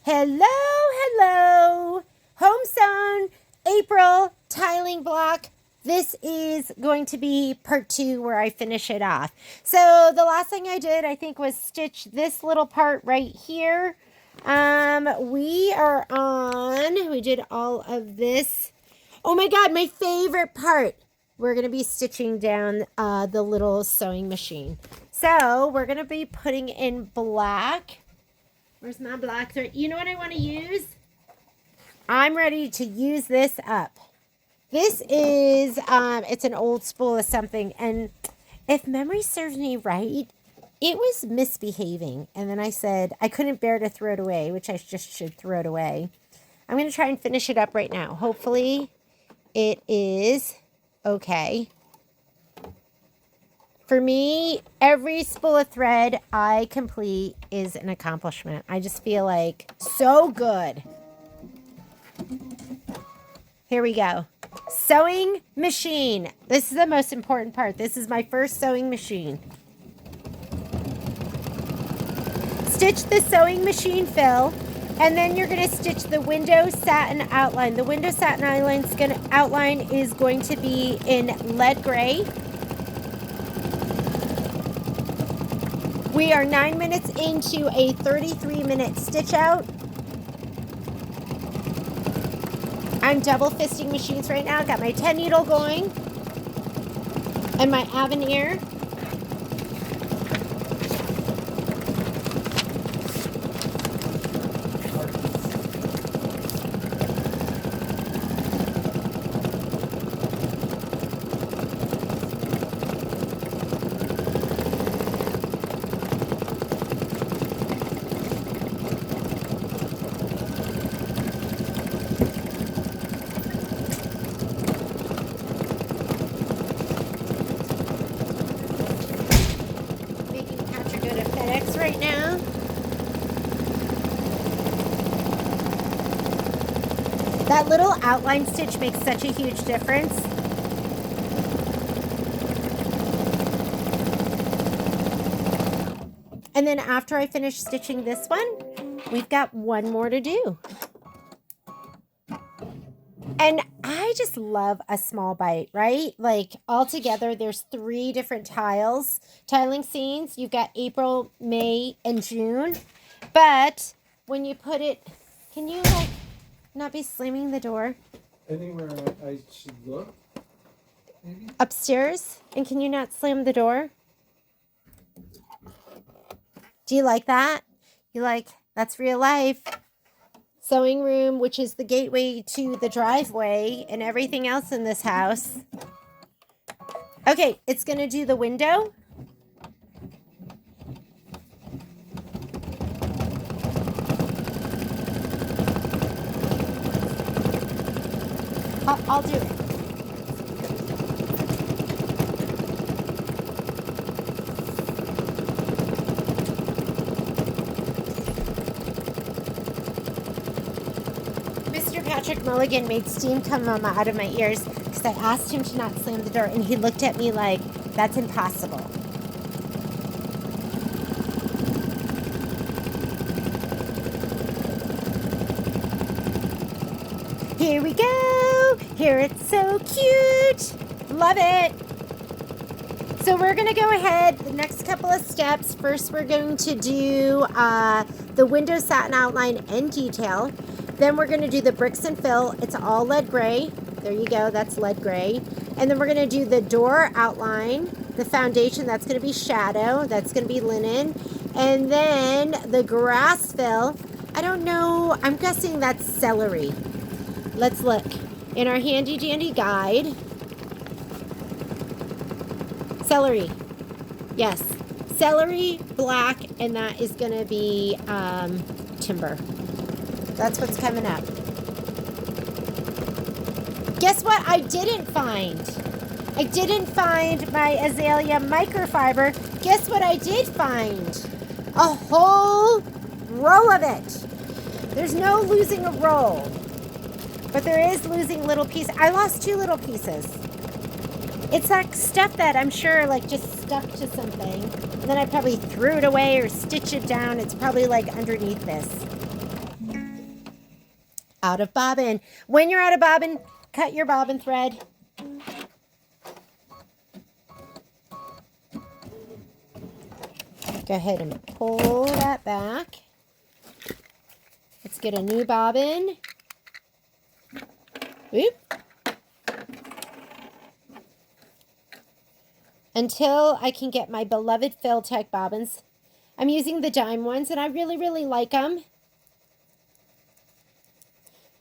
Hello, hello. Home Sewn April tiling block. This is going to be part 2 where I finish it off. So the last thing I did, I think, was stitch this little part right here. We did all of this. Oh my God, my favorite part. We're going to be stitching down the little sewing machine. So we're going to be putting in black. Where's my black thread? You know what I want to use? I'm ready to use this up. This is, it's an old spool of something. And if memory serves me right, it was misbehaving. And then I said I couldn't bear to throw it away, which I just should throw it away. I'm going to try and finish it up right now. Hopefully it is okay. For me, every spool of thread I complete is an accomplishment. I just feel like so good. Here we go. Sewing machine. This is the most important part. This is my first sewing machine. Stitch the sewing machine fill, and then you're going to stitch the window satin outline. The window satin outline is going to be in lead gray. We are 9 minutes into a 33-minute stitch out. I'm double fisting machines right now. Got my 10 needle going and my Avenir. Right now. That little outline stitch makes such a huge difference. And then after I finish stitching this one, we've got one more to do. And I just love a small bite, right? Like all together, there's 3 different tiling scenes. You've got April, May, and June. But when you put it, can you like not be slamming the door? Anywhere I should look, maybe? Upstairs? And can you not slam the door? Do you like that? You like, that's real life. Sewing room, which is the gateway to the driveway and everything else in this house. Okay, it's going to do the window. I'll do it. Patrick Mulligan made steam come out of my ears because I asked him to not slam the door, and he looked at me like, that's impossible. Here we go. Here, it's so cute. Love it. So we're going to go ahead the next couple of steps. First, we're going to do the window satin outline and detail. Then we're going to do the bricks and fill. It's all lead gray. There you go. That's lead gray. And then we're going to do the door outline, the foundation. That's going to be shadow. That's going to be linen. And then the grass fill. I don't know. I'm guessing that's celery. Let's look. In our handy dandy guide. Celery. Yes. Celery, black, and that is going to be timber. That's what's coming up. Guess what I didn't find? I didn't find my azalea microfiber. Guess what I did find? A whole row of it. There's no losing a roll. But there is losing little pieces. I lost 2 little pieces. It's like stuff that I'm sure like just stuck to something. And then I probably threw it away or stitched it down. It's probably like underneath this. out of bobbin. When you're out of bobbin, cut your bobbin thread. Go ahead and pull that back. Let's get a new bobbin. Oop. Until I can get my beloved Fill-Tech bobbins. I'm using the dime ones, and I really, really like them.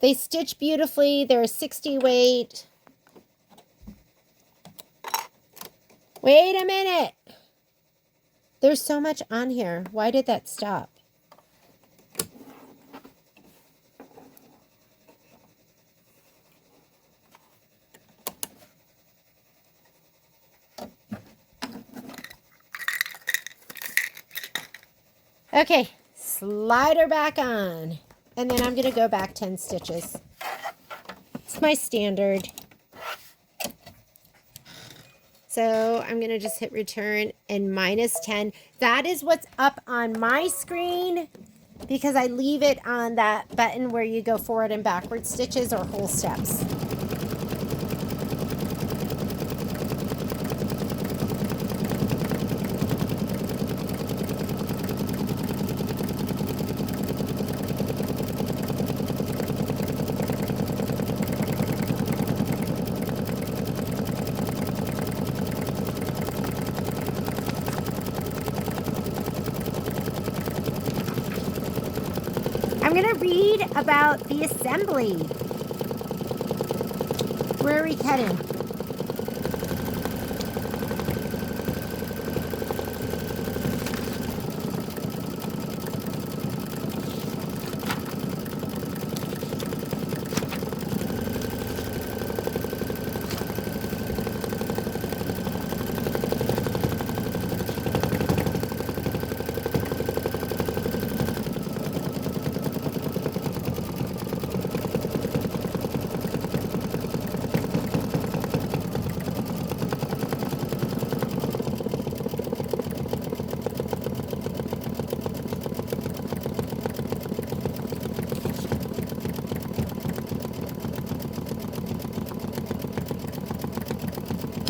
They stitch beautifully. They're a 60 weight. Wait a minute. There's so much on here. Why did that stop? Okay, slide her back on. And then I'm going to go back 10 stitches. It's my standard. So I'm going to just hit return and minus 10. That is what's up on my screen because I leave it on that button where you go forward and backward stitches or whole steps. I'm going to read about the assembly. Where are we cutting?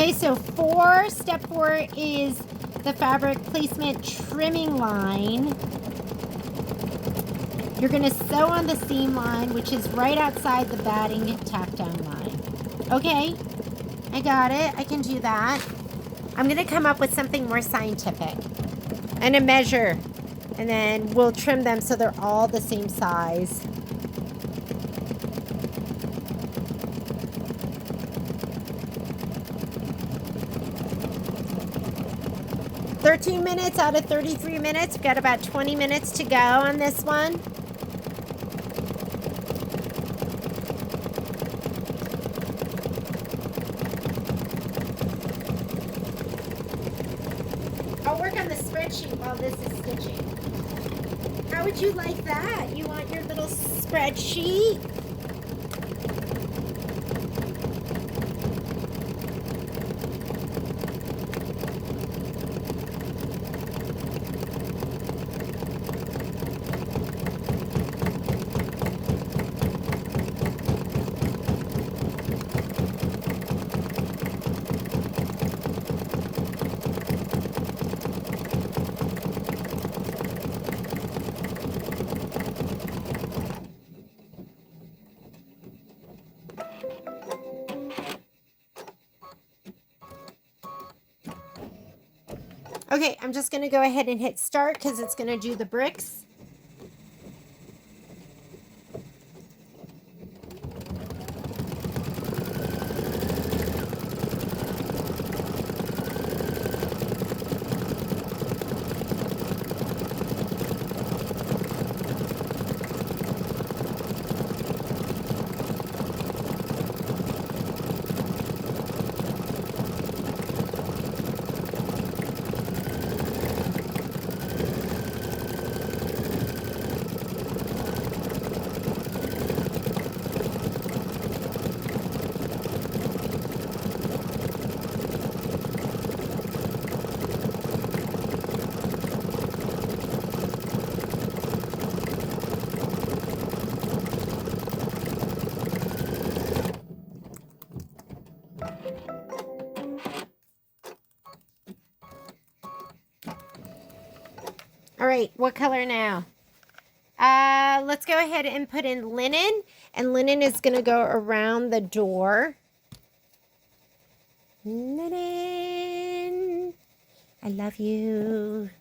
Okay, so step four is the fabric placement trimming line. You're going to sew on the seam line, which is right outside the batting tack down line. Okay, I got it. I can do that. I'm going to come up with something more scientific and a measure, and then we'll trim them so they're all the same size. "13 minutes out of 33 minutes. We've got about 20 minutes to go on this one. I'll work on the spreadsheet while this is stitching. How would you like that? You want your little spreadsheet? Okay, I'm just going to go ahead and hit start because it's going to do the bricks. right, what color now? Let's go ahead and put in linen, and linen is going to go around the door. Linen, I love you.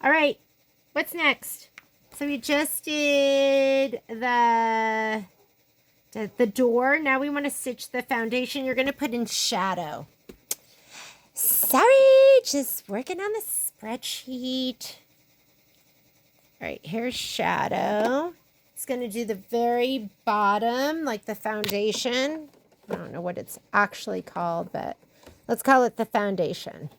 All right, what's next? So we just did the door. Now we want to stitch the foundation. You're going to put in shadow. Sorry, just working on the spreadsheet. All right, here's shadow. It's going to do the very bottom, like the foundation. I don't know what it's actually called, but let's call it the foundation.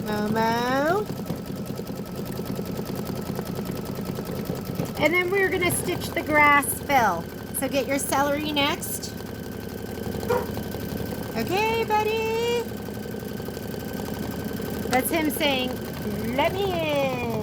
Momo. And then we're going to stitch the grass fill. So get your celery next. Okay, buddy. That's him saying, let me in.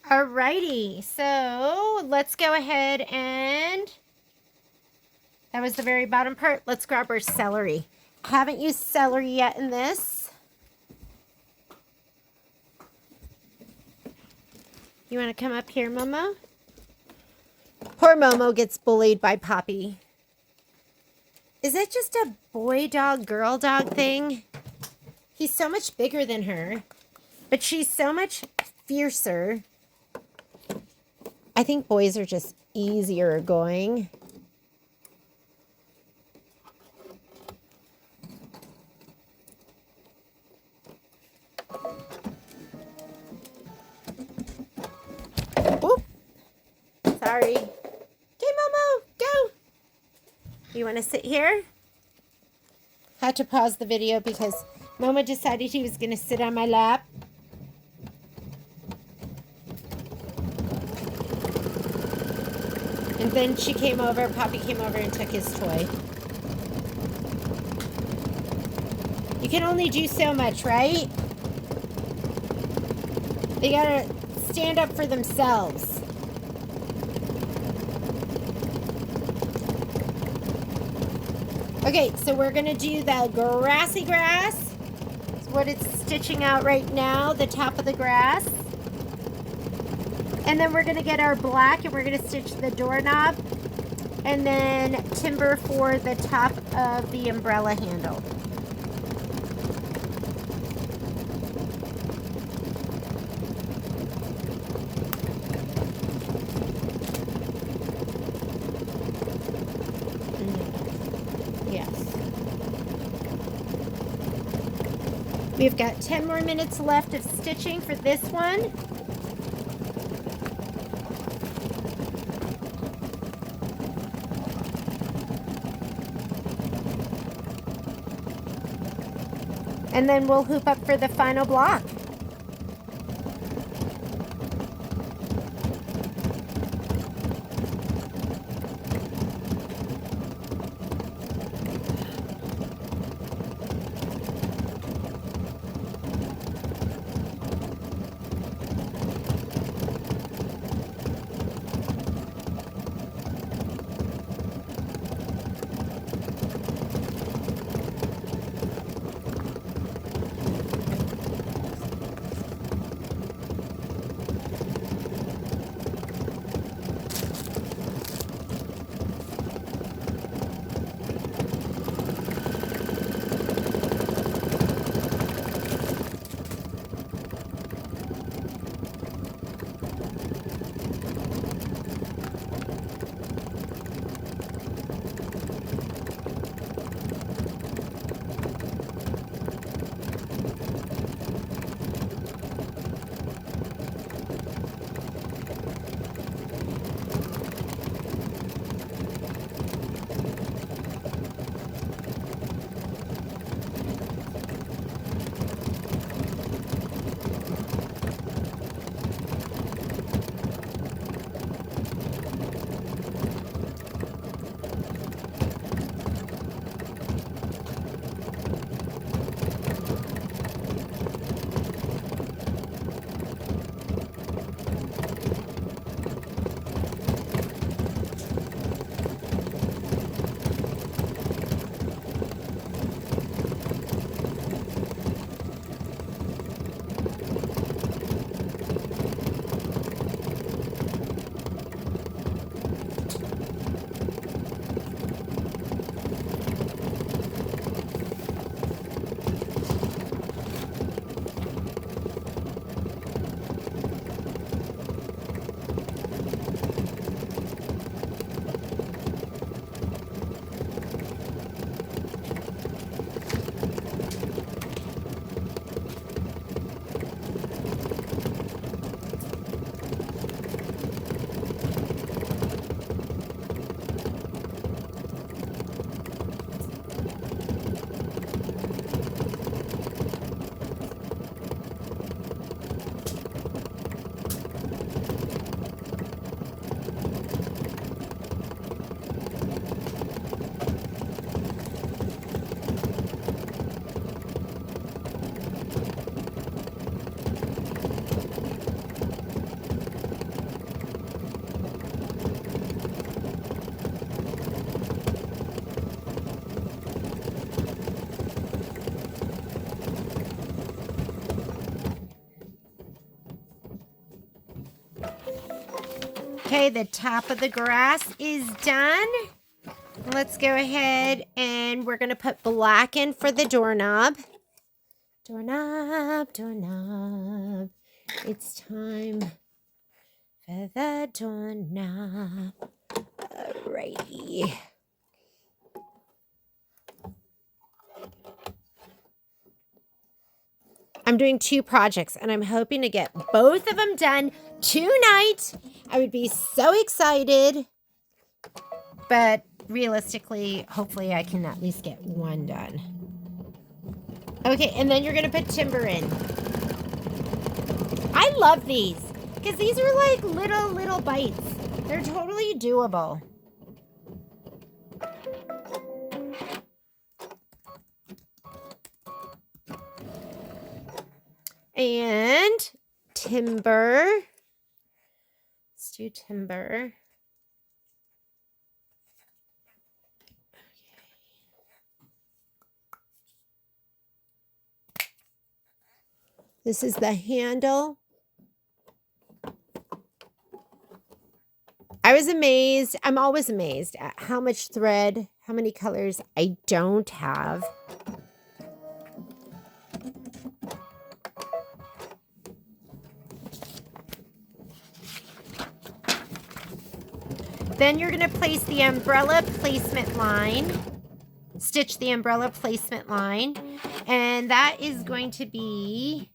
Alrighty, so let's go ahead and that was the very bottom part. Let's grab our celery. I haven't used celery yet in this. You want to come up here, Momo? Poor Momo gets bullied by Poppy. Is it just a boy dog, girl dog thing? He's so much bigger than her, but she's so much fiercer. I think boys are just easier going. Oop. sorry. Okay, Momo, go. You want to sit here? Had to pause the video because Momo decided he was going to sit on my lap. And then she came over, Poppy came over and took his toy. You can only do so much, right? They gotta stand up for themselves. Okay, so we're gonna do the grassy grass. It's what it's stitching out right now, the top of the grass. And then we're gonna get our black and we're gonna stitch the doorknob and then timber for the top of the umbrella handle. Yes. We've got 10 more minutes left of stitching for this one. And then we'll hoop up for the final block. Okay, the top of the grass is done. Let's go ahead and we're going to put black in for the doorknob. Doorknob, doorknob. It's time for the doorknob. Alrighty. I'm doing 2 projects and I'm hoping to get both of them done tonight I would be so excited. But realistically, hopefully I can at least get one done. Okay, and then you're going to put timber in. I love these because these are like little bites. They're totally doable. And timber. Let's do timber. This is the handle. I was amazed. I'm always amazed at how much thread, how many colors I don't have. Then you're going to place the umbrella placement line, stitch the umbrella placement line, and that is going to be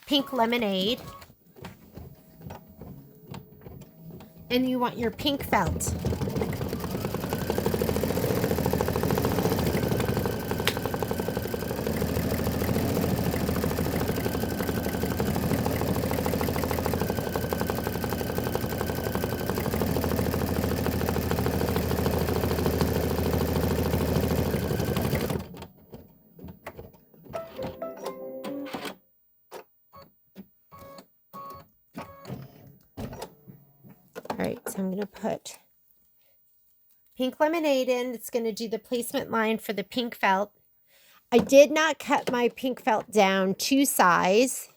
pink lemonade. And you want your pink felt. All right, so I'm going to put pink lemonade in. It's going to do the placement line for the pink felt. I did not cut my pink felt down to size.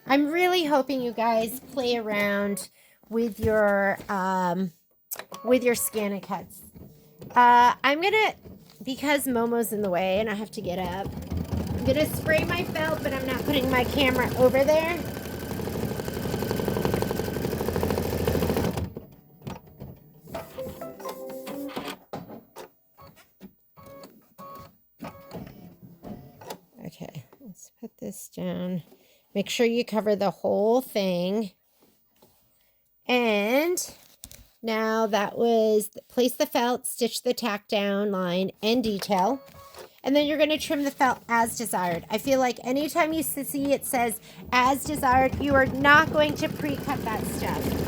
I'm really hoping you guys play around with your scan cuts. I'm going to, because Momo's in the way and I have to get up, I'm going to spray my felt, but I'm not putting my camera over there. Okay, let's put this down. Make sure you cover the whole thing. And now that was place the felt, stitch the tack down line and detail. And then you're going to trim the felt as desired. I feel like anytime you see it says as desired, you are not going to pre-cut that stuff.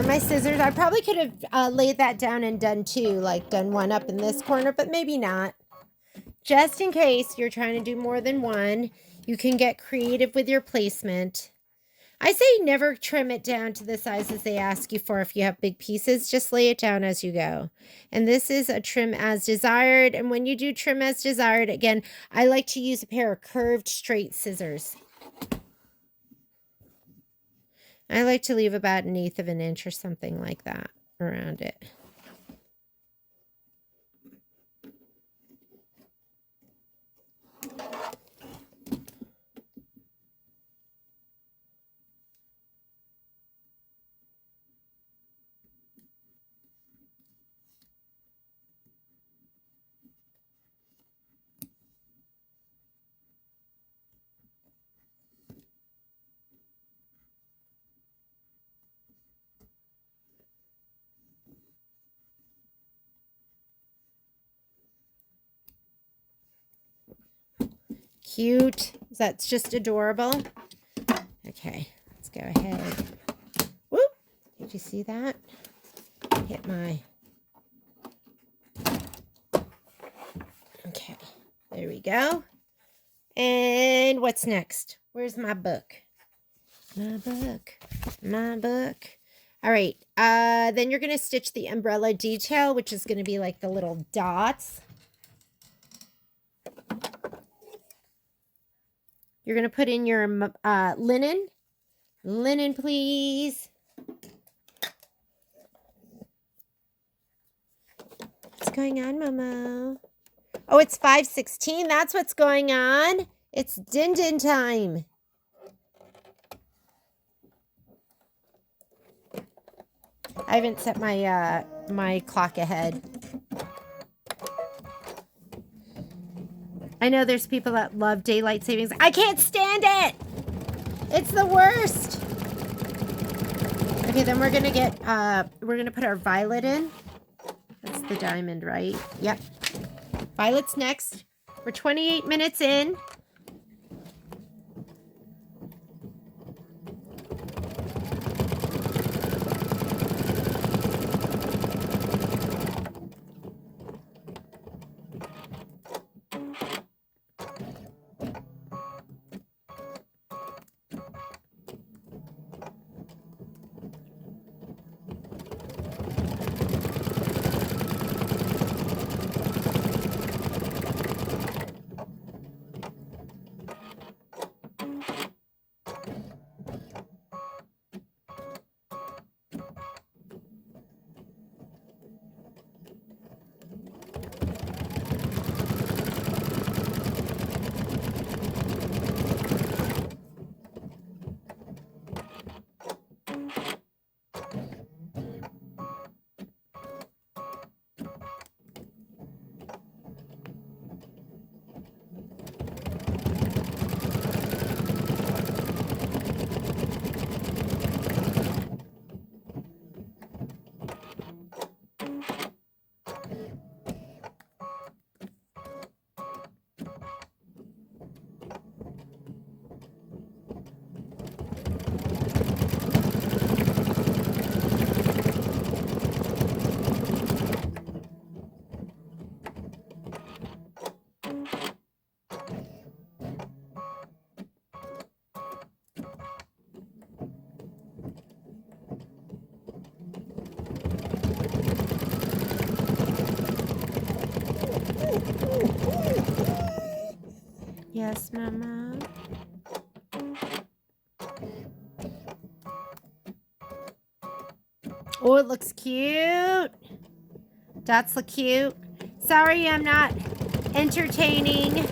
My scissors. I probably could have laid that down and done two, like done one up in this corner, but maybe not. Just in case you're trying to do more than one, you can get creative with your placement. I say never trim it down to the sizes they ask you for if you have big pieces. Just lay it down as you go. And this is a trim as desired. And when you do trim as desired, again, I like to use a pair of curved straight scissors. I like to leave about 1/8 of an inch or something like that around it. Cute. That's just adorable. Okay, let's go ahead. Whoop! Did you see that? Hit my... Okay, there we go. And what's next? Where's my book? My book. All right. Then you're going to stitch the umbrella detail, which is going to be like the little dots. You're going to put in your linen. Linen, please. What's going on, Momo? Oh, it's 5:16. That's what's going on. It's din-din time. I haven't set my my clock ahead. I know there's people that love daylight savings. I can't stand it. It's the worst. Okay, then we're gonna put our violet in. That's the diamond, right? Yep. Violet's next. We're 28 minutes in. Yes, Mama. Oh, it looks cute. Dots look cute. Sorry, I'm not entertaining.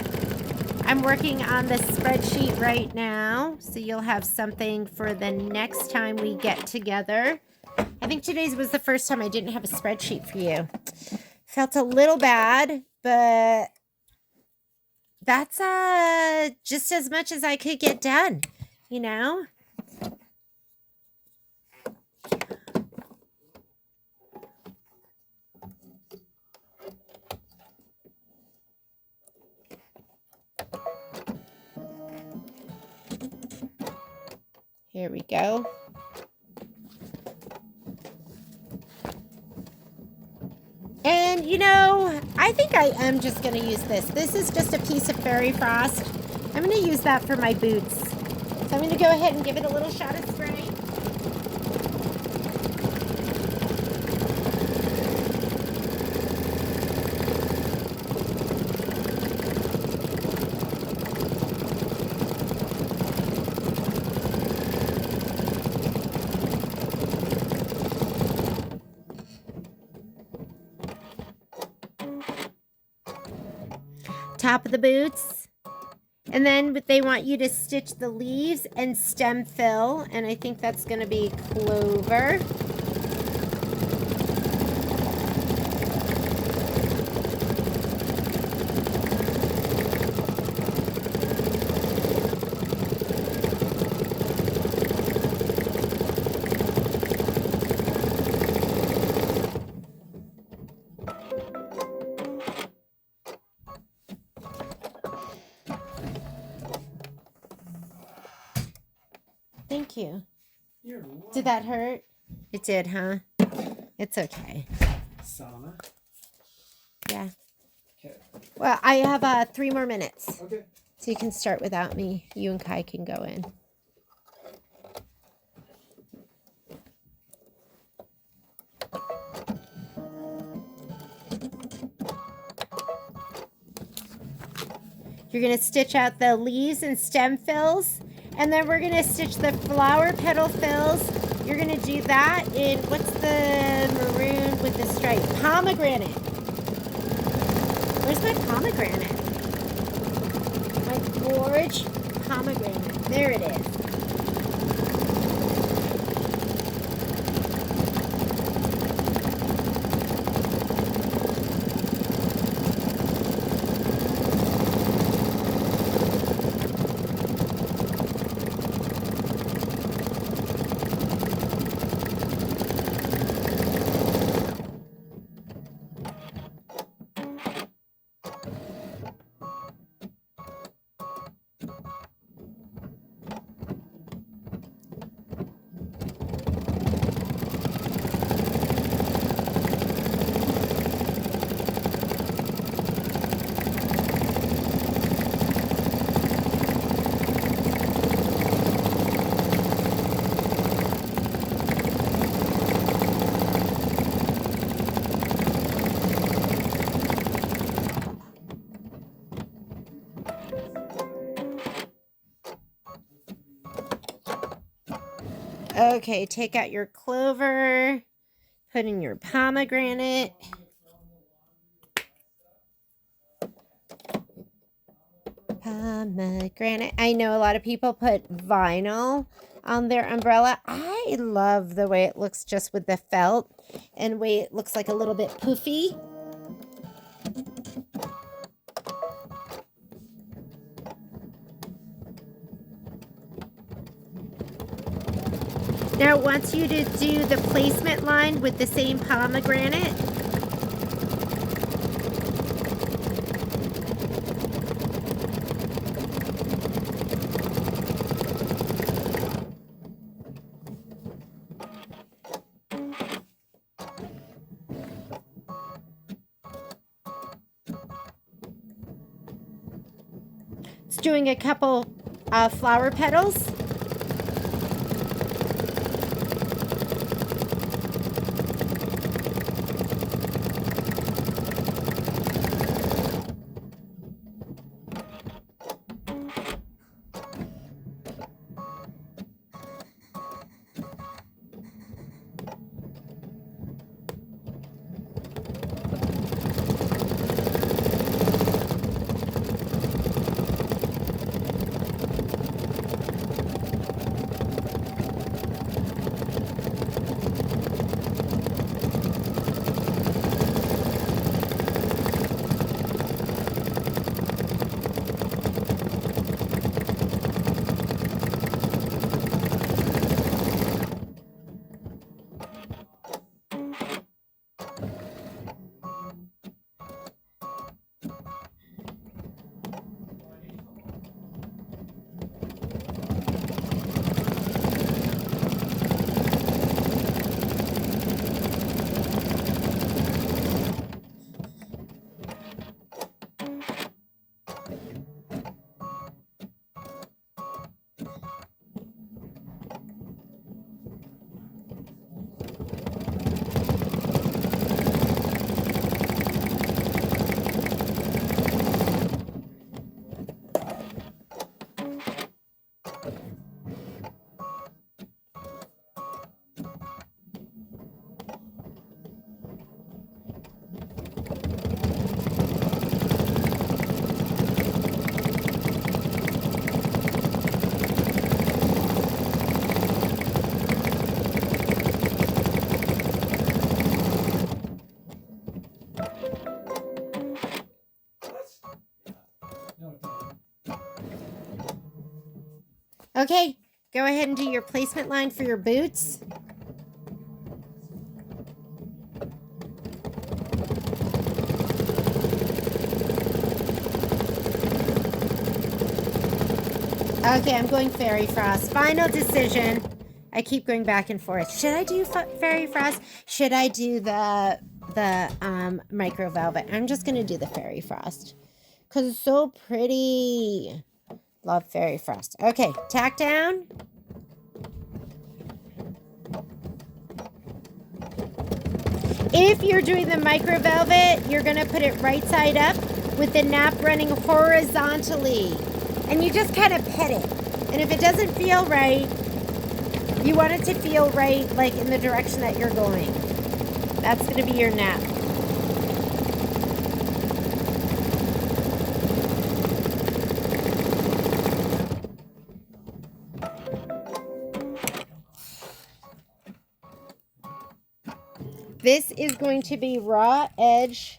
I'm working on the spreadsheet right now, so you'll have something for the next time we get together. I think today's was the first time I didn't have a spreadsheet for you. Felt a little bad, but that's just as much as I could get done, you know? Here we go. And, you know, I think I am just going to use this. This is just a piece of fairy frost. I'm going to use that for my boots. So I'm going to go ahead and give it a little shot of spray. Top of the boots, and then they want you to stitch the leaves and stem fill, and I think that's going to be clover. Thank you. You're welcome. Did that hurt? It did, huh? It's okay. Sauna. Yeah. Okay. Well, I have 3 more minutes. Okay. So you can start without me. You and Kai can go in. You're going to stitch out the leaves and stem fills. And then we're going to stitch the flower petal fills. You're going to do that in, what's the maroon with the stripe? Pomegranate. Where's my pomegranate? My gorge pomegranate. There it is. Okay, take out your clover, put in your pomegranate. Pomegranate. I know a lot of people put vinyl on their umbrella. I love the way it looks just with the felt and the way it looks like a little bit poofy. Now, it wants you to do the placement line with the same pomegranate. It's doing a couple flower petals. Okay, go ahead and do your placement line for your boots. Okay, I'm going Fairy Frost. Final decision. I keep going back and forth. Should I do Fairy Frost? Should I do the micro velvet? I'm just going to do the Fairy Frost because it's so pretty. Love Fairy Frost. Okay, tack down. If you're doing the micro velvet, you're going to put it right side up with the nap running horizontally. And you just kind of pet it. And if it doesn't feel right, you want it to feel right, like in the direction that you're going. That's going to be your nap. This is going to be raw edge.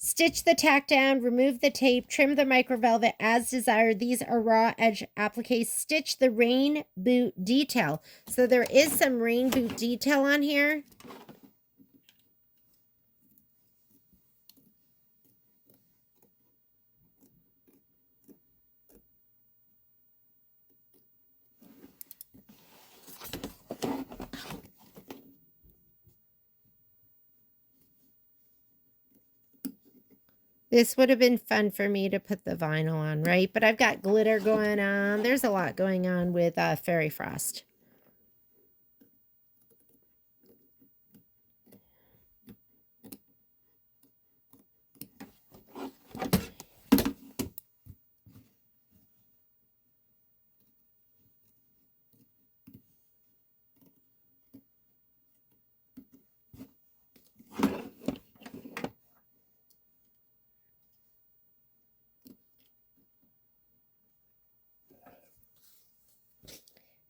Stitch the tack down, remove the tape, trim the micro velvet as desired. These are raw edge appliques. Stitch the rain boot detail. So there is some rain boot detail on here. This would have been fun for me to put the vinyl on, right? But I've got glitter going on. There's a lot going on with Fairy Frost.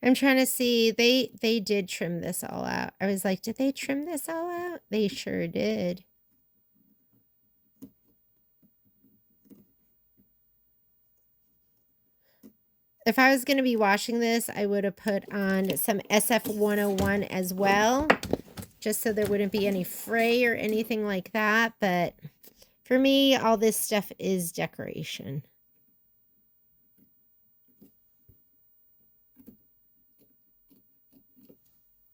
I'm trying to see. They did trim this all out. I was like, did they trim this all out? They sure did. If I was going to be washing this, I would have put on some SF101 as well, just so there wouldn't be any fray or anything like that. But for me, all this stuff is decoration.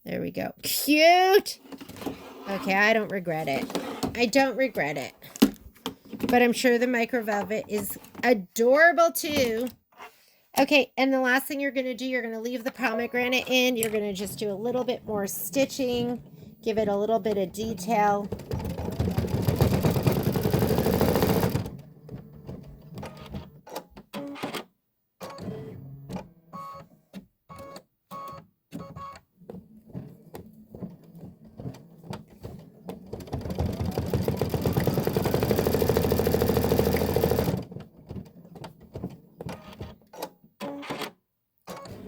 There we go. Cute! Okay, I don't regret it. I don't regret it. But I'm sure the micro velvet is adorable too. Okay, and the last thing you're going to do, you're going to leave the pomegranate in. You're going to just do a little bit more stitching. Give it a little bit of detail.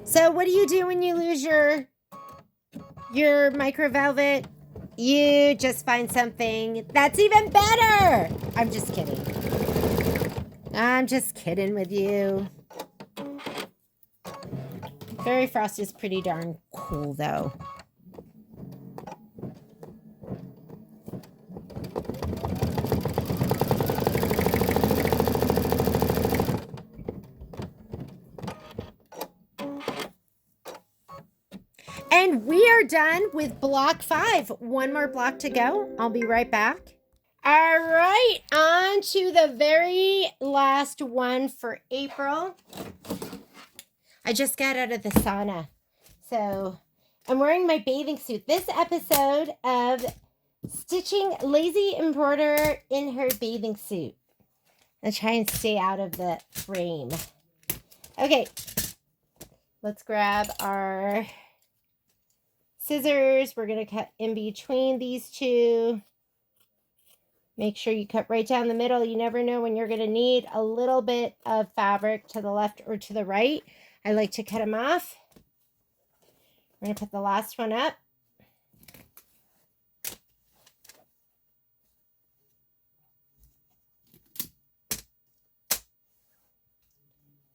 So what do you do when you lose your micro velvet? You just find something that's even better. I'm just kidding. I'm just kidding with you. Fairy Frost is pretty darn cool though. And we are done with block 5. One more block to go. I'll be right back. All right, on to the very last one for April. I just got out of the sauna, so I'm wearing my bathing suit. This episode of Stitching Lazy Embroider in her bathing suit. I'll try and stay out of the frame. Okay, let's grab our scissors. We're going to cut in between these two. Make sure you cut right down the middle. You never know when you're going to need a little bit of fabric to the left or to the right. I like to cut them off. We're going to put the last one up.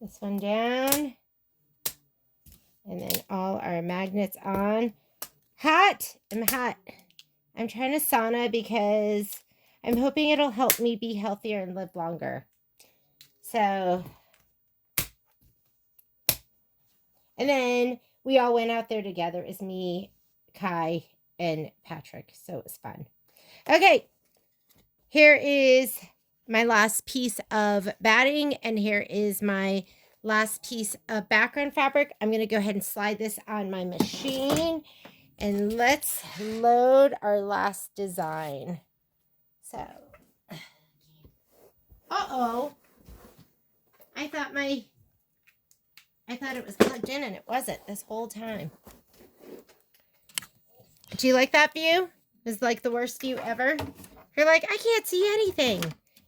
This one down. And then all our magnets on. Hot! I'm hot. I'm trying to sauna because I'm hoping it'll help me be healthier and live longer. So, and then we all went out there together. It was me, Kai, and Patrick. So it was fun. Okay, here is my last piece of batting, and here is my last piece of background fabric. I'm going to go ahead and slide this on my machine. And let's load our last design. So, uh-oh. I thought it was plugged in and it wasn't this whole time. Do you like that view? It's like the worst view ever. You're like, I can't see anything.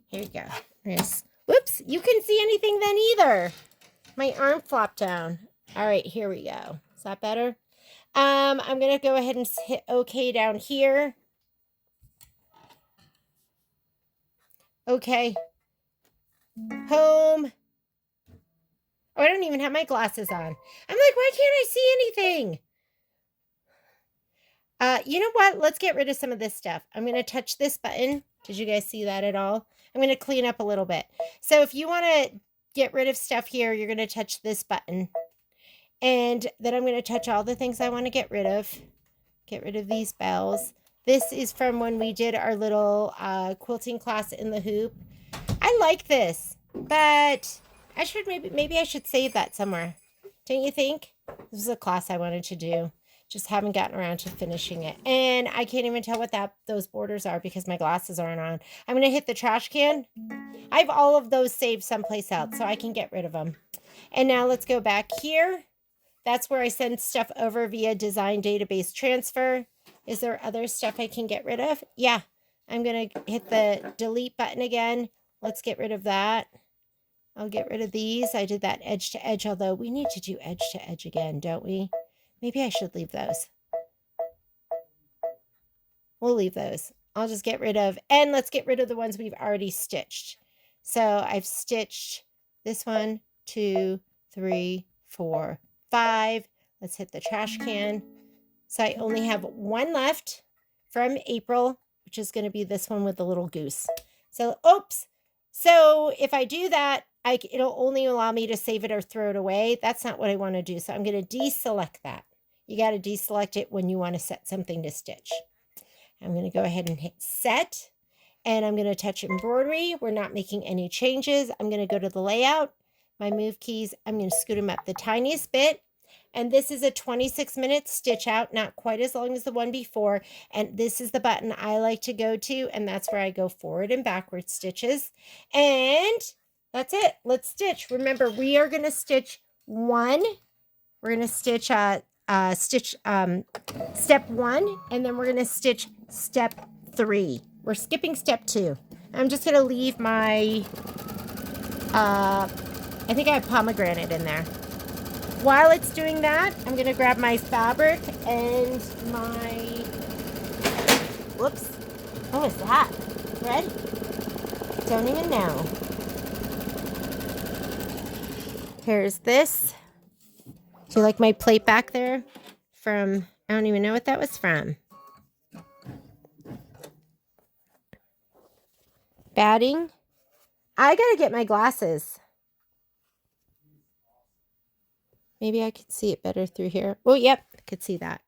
Here you go. Yes. Whoops, you couldn't see anything then either. My arm flopped down. All right, here we go. Is that better? I'm going to go ahead and hit OK down here. Okay. Home. Oh, I don't even have my glasses on. I'm like, why can't I see anything? You know what? Let's get rid of some of this stuff. I'm going to touch this button. Did you guys see that at all? I'm going to clean up a little bit. So if you want to get rid of stuff here, you're going to touch this button. And then I'm going to touch all the things I want to get rid of. Get rid of these bells. This is from when we did our little quilting class in the hoop. I like this, but I should maybe I should save that somewhere. Don't you think? This is a class I wanted to do. Just haven't gotten around to finishing it. And I can't even tell what those borders are because my glasses aren't on. I'm going to hit the trash can. I have all of those saved someplace else so I can get rid of them. And now let's go back here. That's where I send stuff over via design database transfer. Is there other stuff I can get rid of? Yeah. I'm going to hit the delete button again. Let's get rid of that. I'll get rid of these. I did that edge to edge, although we need to do edge to edge again, don't we? Maybe I should leave those. We'll leave those. I'll just get rid of, and let's get rid of the ones we've already stitched. So I've stitched this 1, 2, 3, 4, 5. Let's hit the trash can. So I only have one left from April, which is going to be this one with the little goose. So, oops. So if I do that, it'll only allow me to save it or throw it away. That's not what I want to do. So I'm going to deselect that. You got to deselect it when you want to set something to stitch. I'm going to go ahead and hit set. And I'm going to touch embroidery. We're not making any changes. I'm going to go to the layout. My move keys, I'm going to scoot them up the tiniest bit. And this is a 26-minute stitch out, not quite as long as the one before. And this is the button I like to go to, and that's where I go forward and backward stitches. And that's it. Let's stitch. Remember, we are going to stitch 1. We're going to stitch step 1, and then we're going to stitch step 3. We're skipping step 2. I'm just going to leave my, I think I have pomegranate in there. While it's doing that, I'm going to grab my fabric and my, whoops, what was that? Red? Don't even know. Here's this. Do you like my plate back there? From, I don't even know what that was from. Batting. I got to get my glasses. Maybe I could see it better through here. Oh, yep, I could see that.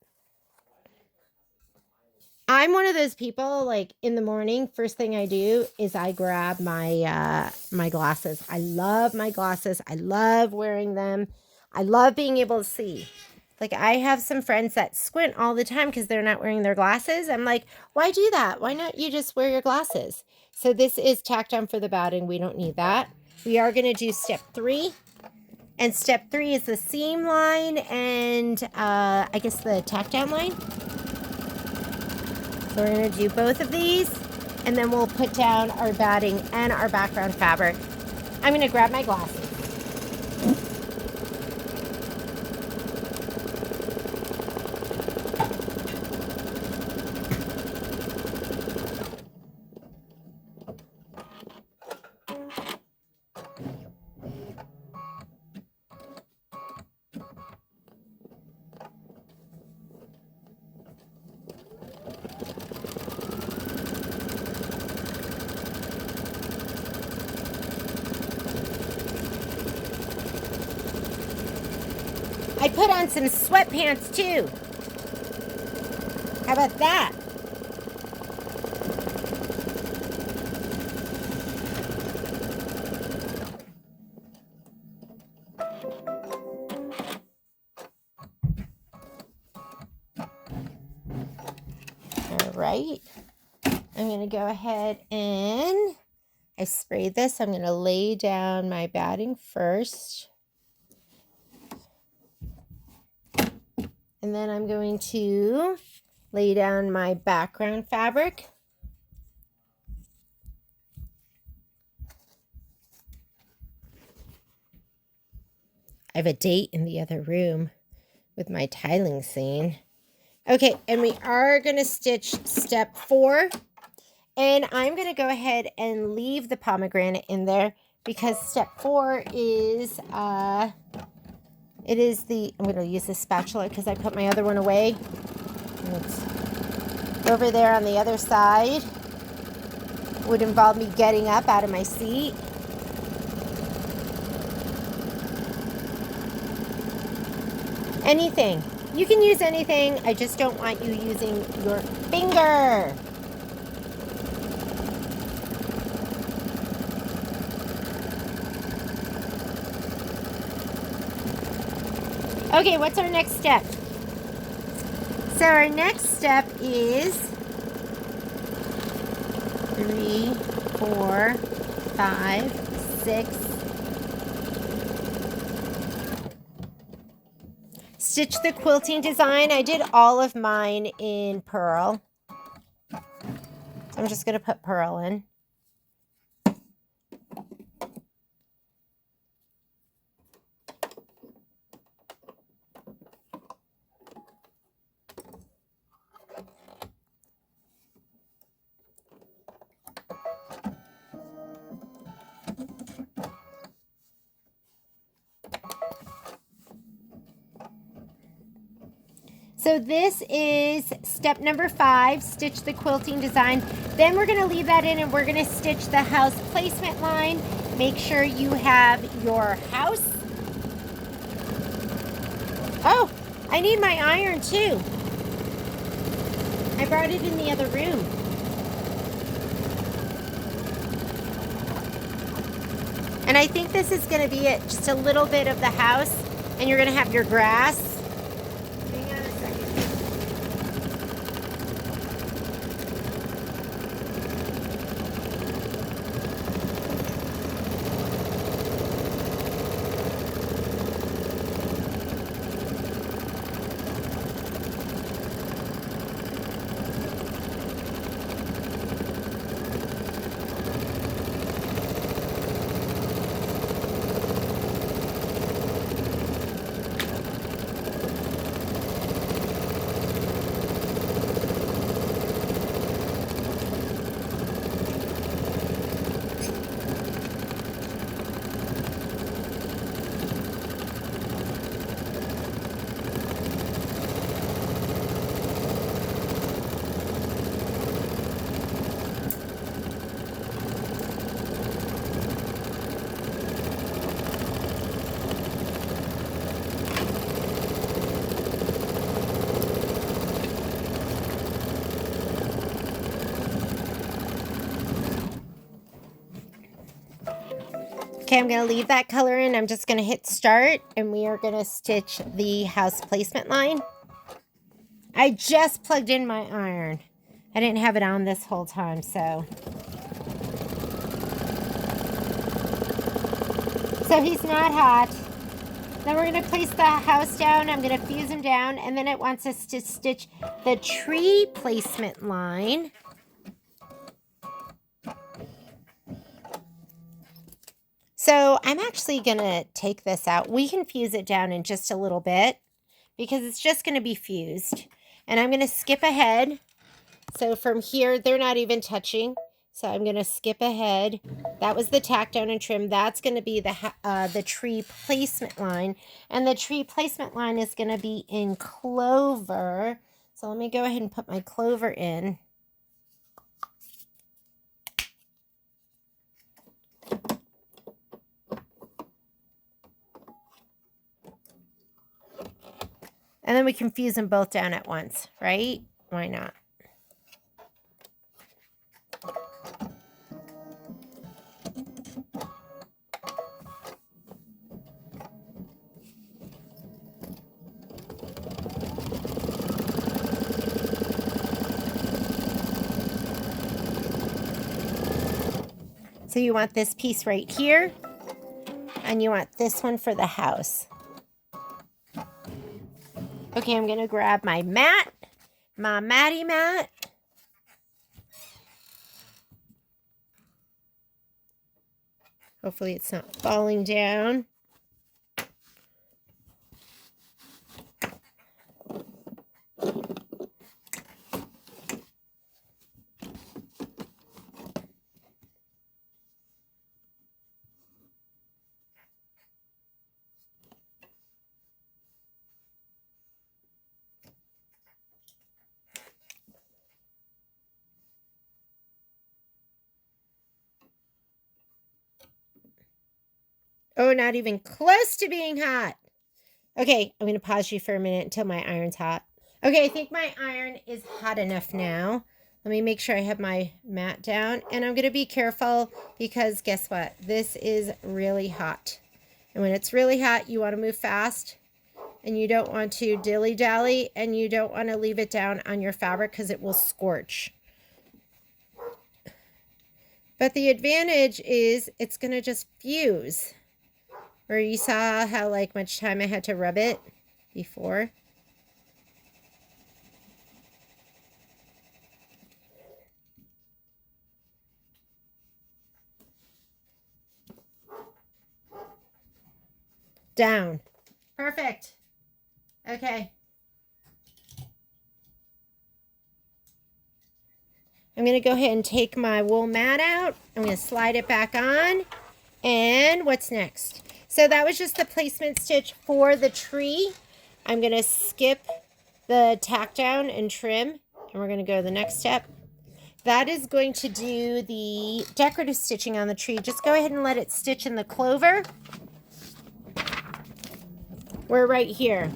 I'm one of those people, like, in the morning, first thing I do is I grab my my glasses. I love my glasses. I love wearing them. I love being able to see. Like, I have some friends that squint all the time because they're not wearing their glasses. I'm like, why do that? Why not you just wear your glasses? So this is tacked on for the batting. We don't need that. We are going to do step 3. And step 3 is the seam line and I guess the tack down line. So we're going to do both of these, and then we'll put down our batting and our background fabric. I'm going to grab my glasses. I put on some sweatpants too. How about that? right. I'm going to go ahead and I sprayed this. I'm going to lay down my batting first. And then I'm going to lay down my background fabric. I have a date in the other room with my tiling scene. Okay, and we are going to stitch step 4. And I'm going to go ahead and leave the pomegranate in there because step 4 is, I'm going to use this spatula because I put my other one away. It's over there on the other side. Would involve me getting up out of my seat. Anything. You can use anything. I just don't want you using your finger. Okay, what's our next step? So our next step is 3, 4, 5, 6. Stitch the quilting design. I did all of mine in purl. So I'm just going to put purl in. So this is step number 5, stitch the quilting design. Then we're going to leave that in and we're going to stitch the house placement line. Make sure you have your house. Oh, I need my iron too. I brought it in the other room. And I think this is going to be it, just a little bit of the house, and you're going to have your grass. Okay, I'm going to leave that color in. I'm just going to hit start and we are going to stitch the house placement line. I just plugged in my iron. I didn't have it on this whole time, so. So he's not hot. Then we're going to place the house down. I'm going to fuse him down, and then it wants us to stitch the tree placement line. So I'm actually going to take this out. We can fuse it down in just a little bit because it's just going to be fused. And I'm going to skip ahead. So from here, they're not even touching. So I'm going to skip ahead. That was the tack down and trim. That's going to be the tree placement line. And the tree placement line is going to be in clover. So let me go ahead and put my clover in. And then we can fuse them both down at once, right? Why not? So you want this piece right here, and you want this one for the house. Okay, I'm gonna grab my mat, my matty mat. Hopefully it's not falling down. Oh, not even close to being hot. Okay, I'm going to pause you for a minute until my iron's hot. Okay, I think my iron is hot enough now. Let me make sure I have my mat down. And I'm going to be careful because guess what? This is really hot. And when it's really hot, you want to move fast. And you don't want to dilly-dally. And you don't want to leave it down on your fabric because it will scorch. But the advantage is it's going to just fuse. Or you saw how much time I had to rub it before. Down. Perfect. Okay. I'm going to go ahead and take my wool mat out. I'm going to slide it back on. And what's next? So that was just the placement stitch for the tree. I'm going to skip the tack down and trim. And we're going to go to the next step. That is going to do the decorative stitching on the tree. Just go ahead and let it stitch in the clover. We're right here.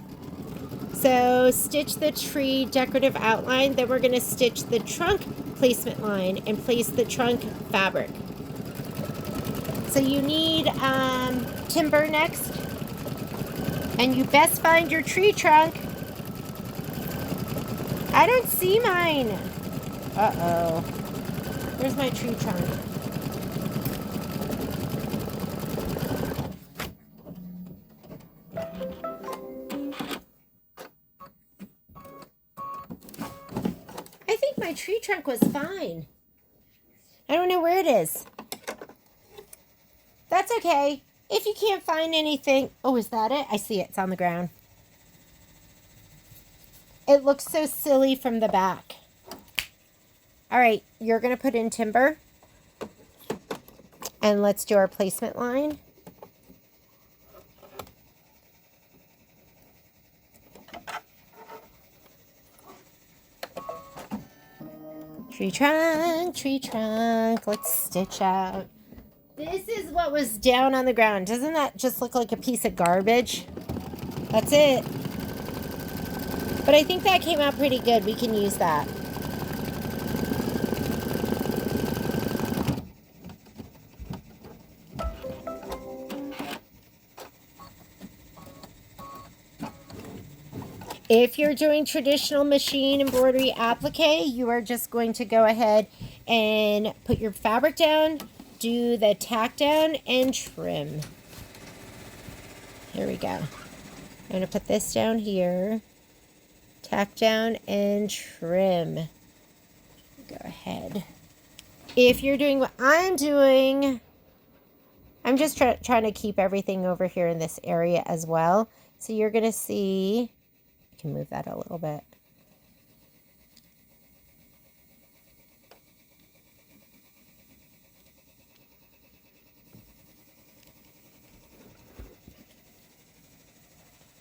So stitch the tree decorative outline. Then we're going to stitch the trunk placement line and place the trunk fabric. So you need timber next. And you best find your tree trunk. I don't see mine. Uh-oh. Where's my tree trunk? I think my tree trunk was fine. I don't know where it is. That's okay. If you can't find anything... Oh, is that it? I see it. It's on the ground. It looks so silly from the back. All right, you're going to put in timber. And let's do our placement line. Tree trunk. Let's stitch out. This is what was down on the ground. Doesn't that just look like a piece of garbage? That's it. But I think that came out pretty good. We can use that. If you're doing traditional machine embroidery applique, you are just going to go ahead and put your fabric down, do the tack down, and trim. Here we go. I'm going to put this down here, tack down, and trim. Go ahead. If you're doing what I'm doing, I'm just trying to keep everything over here in this area as well. So you're going to see... Can move that a little bit.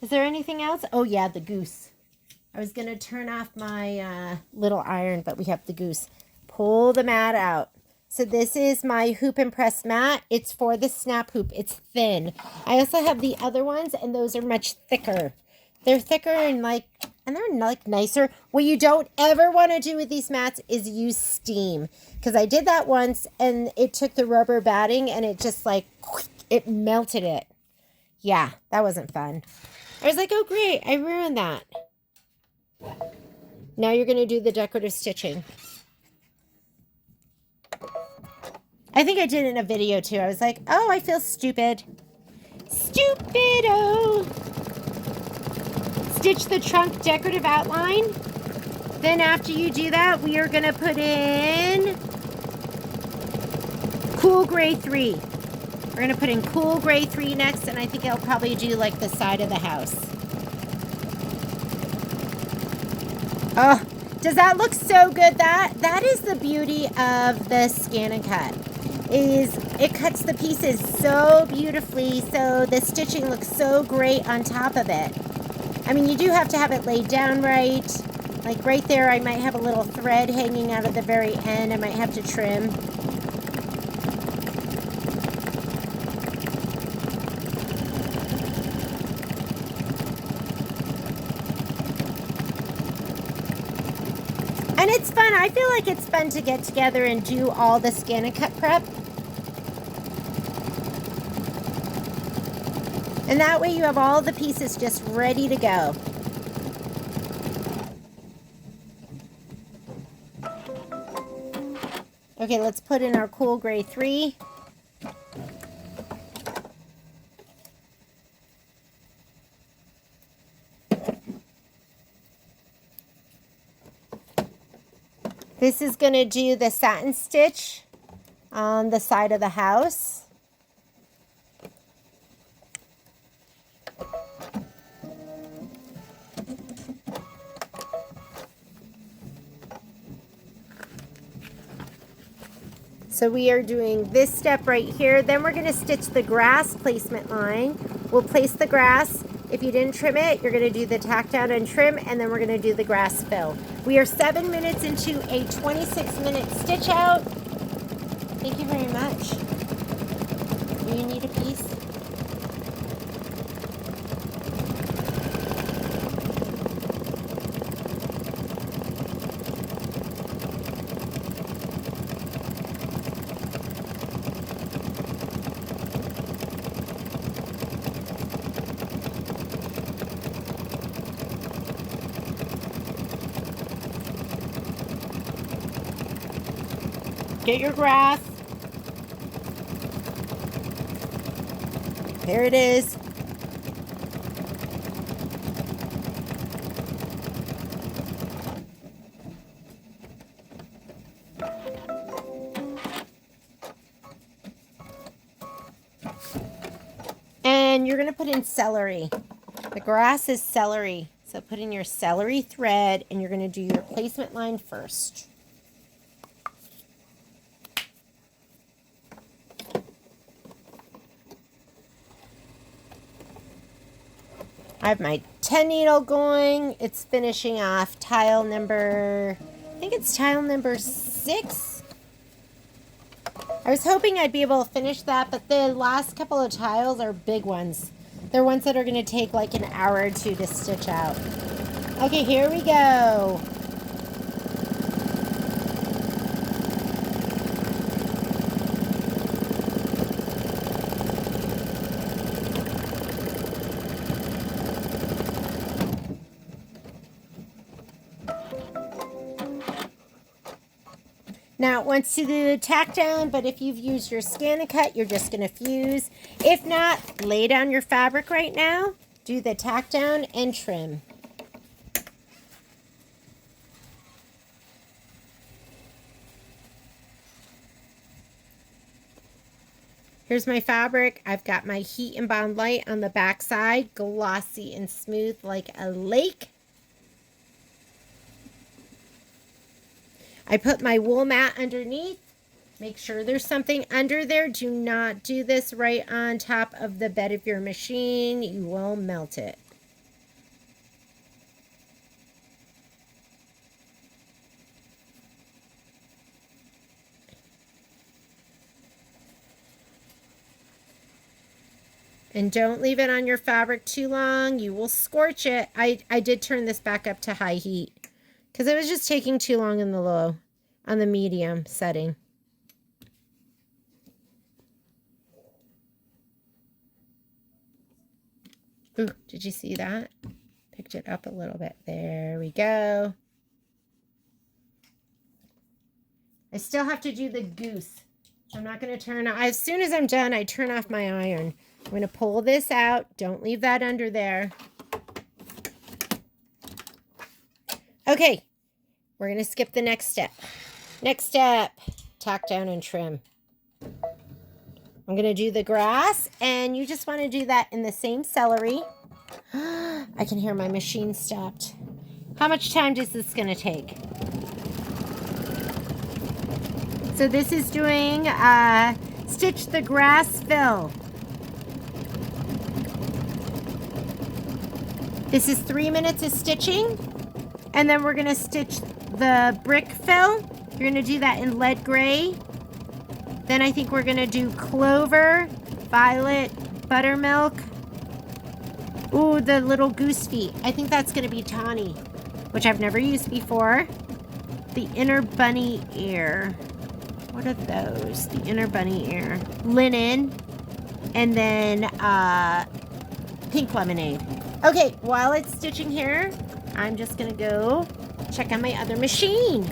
Is there anything else? Oh yeah, the goose. I was gonna turn off my little iron, but we have the goose. Pull the mat out. So this is my hoop and press mat. It's for the snap hoop. It's thin. I also have the other ones, and those are much thicker. They're thicker and they're nicer. What you don't ever want to do with these mats is use steam. Because I did that once and it took the rubber batting and it just it melted it. Yeah, that wasn't fun. I was like, oh great, I ruined that. Now you're going to do the decorative stitching. I think I did it in a video too. I was like, oh, I feel stupid. Stupido. Stitch the trunk decorative outline. Then after you do that, we are going to put in Cool Gray 3. We're going to put in Cool Gray 3 next, and I think I'll probably do like the side of the house. Oh, does that look so good? That is the beauty of the Scan and Cut. Is it cuts the pieces so beautifully, so the stitching looks so great on top of it. I mean, you do have to have it laid down right. Like right there, I might have a little thread hanging out at the very end. I might have to trim. And it's fun. I feel like it's fun to get together and do all the Scan and Cut prep. And that way you have all the pieces just ready to go. Okay, let's put in our Cool Gray 3. This is going to do the satin stitch on the side of the house. So we are doing this step right here. Then we're going to stitch the grass placement line. We'll place the grass. If you didn't trim it, you're going to do the tack down and trim, and then we're going to do the grass fill. We are 7 minutes into a 26-minute stitch out. Thank you very much. Do you need a piece? Get your grass. There it is. And you're going to put in celery. The grass is celery. So put in your celery thread, and you're going to do your placement line first. I have my 10 needle going. It's finishing off tile number, I think it's tile number 6. I was hoping I'd be able to finish that, but the last couple of tiles are big ones. They're ones that are going to take like an hour or two to stitch out. Okay, here we go. Now it wants to do the tack down, but if you've used your Scan and Cut, you're just going to fuse. If not, lay down your fabric right now, do the tack down and trim. Here's my fabric. I've got my Heat and Bond Light on the back side, glossy and smooth like a lake. I put my wool mat underneath. Make sure there's something under there. Do not do this right on top of the bed of your machine. You will melt it. And don't leave it on your fabric too long. You will scorch it. I did turn this back up to high heat because it was just taking too long in the low, on the medium setting. Ooh, did you see that? Picked it up a little bit. There we go. I still have to do the goose. I'm not going to turn, as soon as I'm done, I turn off my iron. I'm going to pull this out. Don't leave that under there. Okay, we're going to skip the next step. Next step, tack down and trim. I'm going to do the grass, and you just want to do that in the same celery. I can hear my machine stopped. How much time is this going to take? So this is doing stitch the grass fill. This is 3 minutes of stitching. And then we're going to stitch the brick fill. You're going to do that in lead gray. Then I think we're going to do clover, violet, buttermilk. Ooh, the little goose feet. I think that's going to be tawny, which I've never used before. The inner bunny ear. What are those? The inner bunny ear. Linen. And then pink lemonade. Okay, while it's stitching here, I'm just going to go check on my other machine.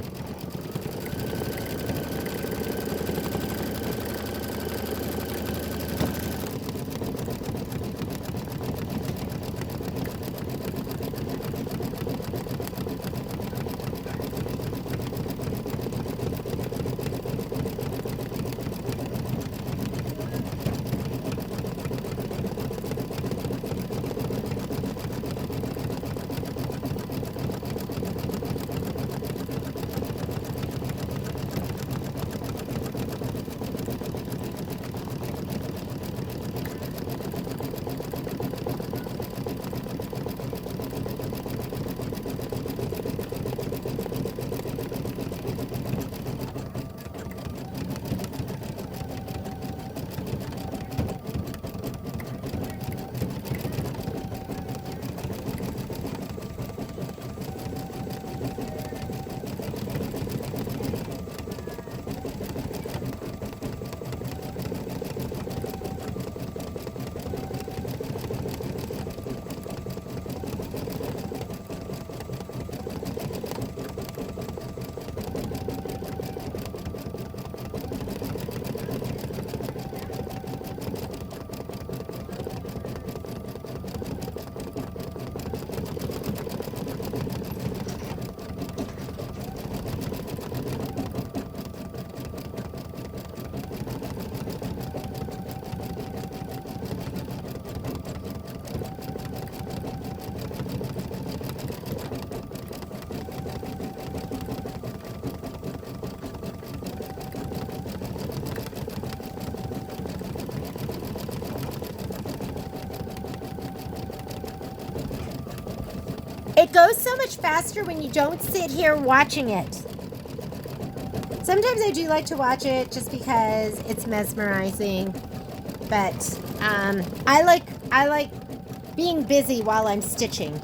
It goes so much faster when you don't sit here watching it. Sometimes I do like to watch it just because it's mesmerizing, but I like being busy while I'm stitching.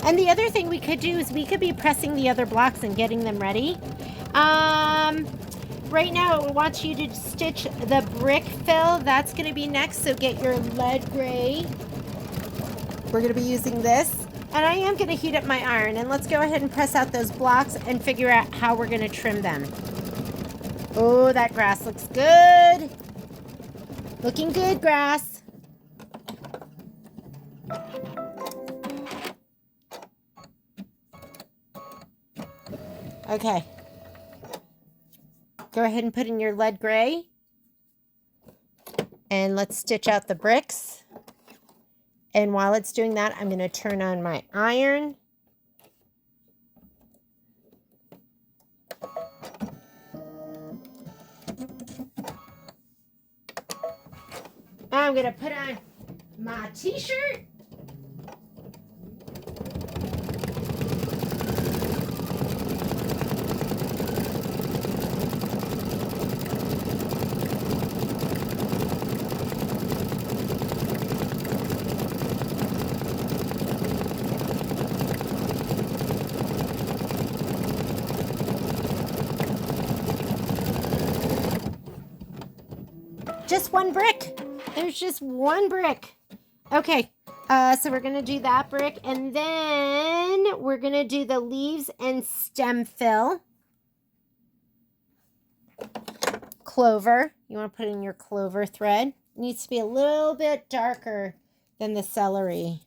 And the other thing we could do is we could be pressing the other blocks and getting them ready. Right now it wants you to stitch the brick fill. That's going to be next, so get your lead gray. We're going to be using this. And I am going to heat up my iron. And let's go ahead and press out those blocks and figure out how we're going to trim them. Oh, that grass looks good. Looking good, grass. Okay. Go ahead and put in your lead gray. And let's stitch out the bricks. And while it's doing that, I'm going to turn on my iron. I'm going to put on my t-shirt. Just one brick. There's just one brick. Okay, So we're going to do that brick, and then we're going to do the leaves and stem fill. Clover. You want to put in your clover thread. It needs to be a little bit darker than the celery.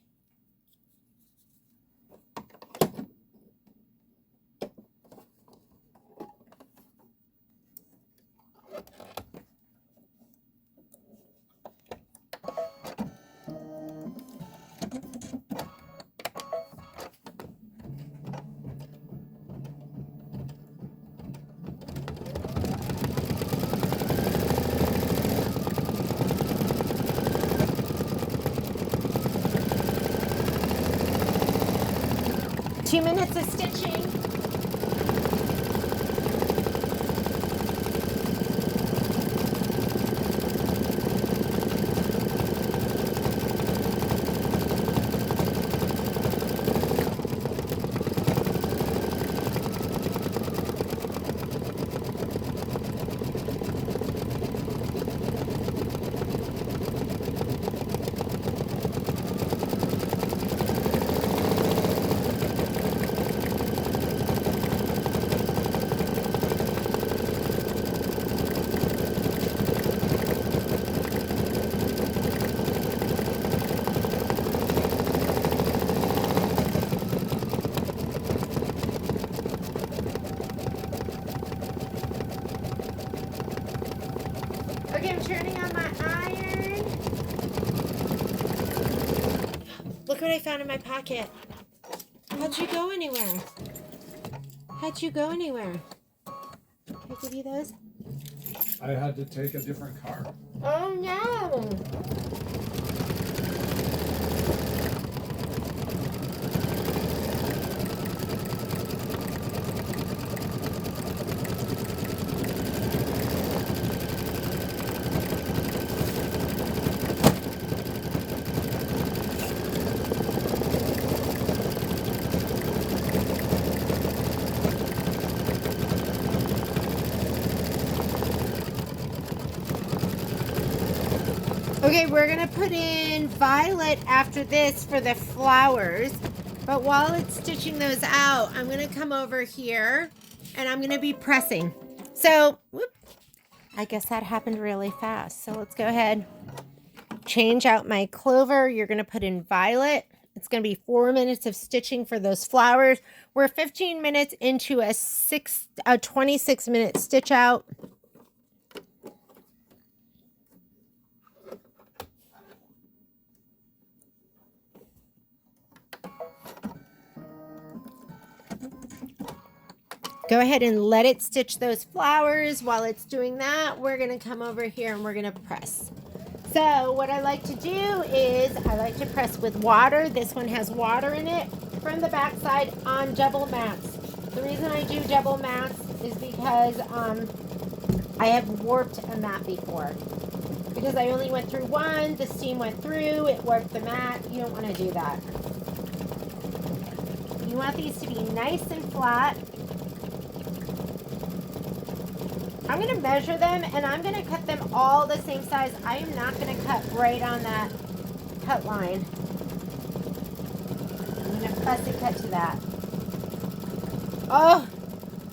Two minutes of stitching. Okay, I'm turning on my iron. Look what I found in my pocket. How'd you go anywhere? How'd you go anywhere? Can I give you those? I had to take a different car. Oh no! Okay, we're gonna put in violet after this for the flowers. But while it's stitching those out, I'm gonna come over here and I'm gonna be pressing. So, whoop, I guess that happened really fast. So let's go ahead, change out my clover. You're gonna put in violet. It's gonna be 4 minutes of stitching for those flowers. We're 15 minutes into a 26-minute stitch out. Go ahead and let it stitch those flowers. While it's doing that, we're going to come over here and we're going to press. So what I like to do is I like to press with water. This one has water in it from the back side on double mats. The reason I do double mats is because I have warped a mat before. Because I only went through one, the steam went through, it warped the mat. You don't want to do that. You want these to be nice and flat. I'm going to measure them and I'm going to cut them all the same size. I am not going to cut right on that cut line. I'm going to fussy cut to that. Oh,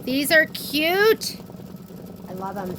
these are cute. I love them.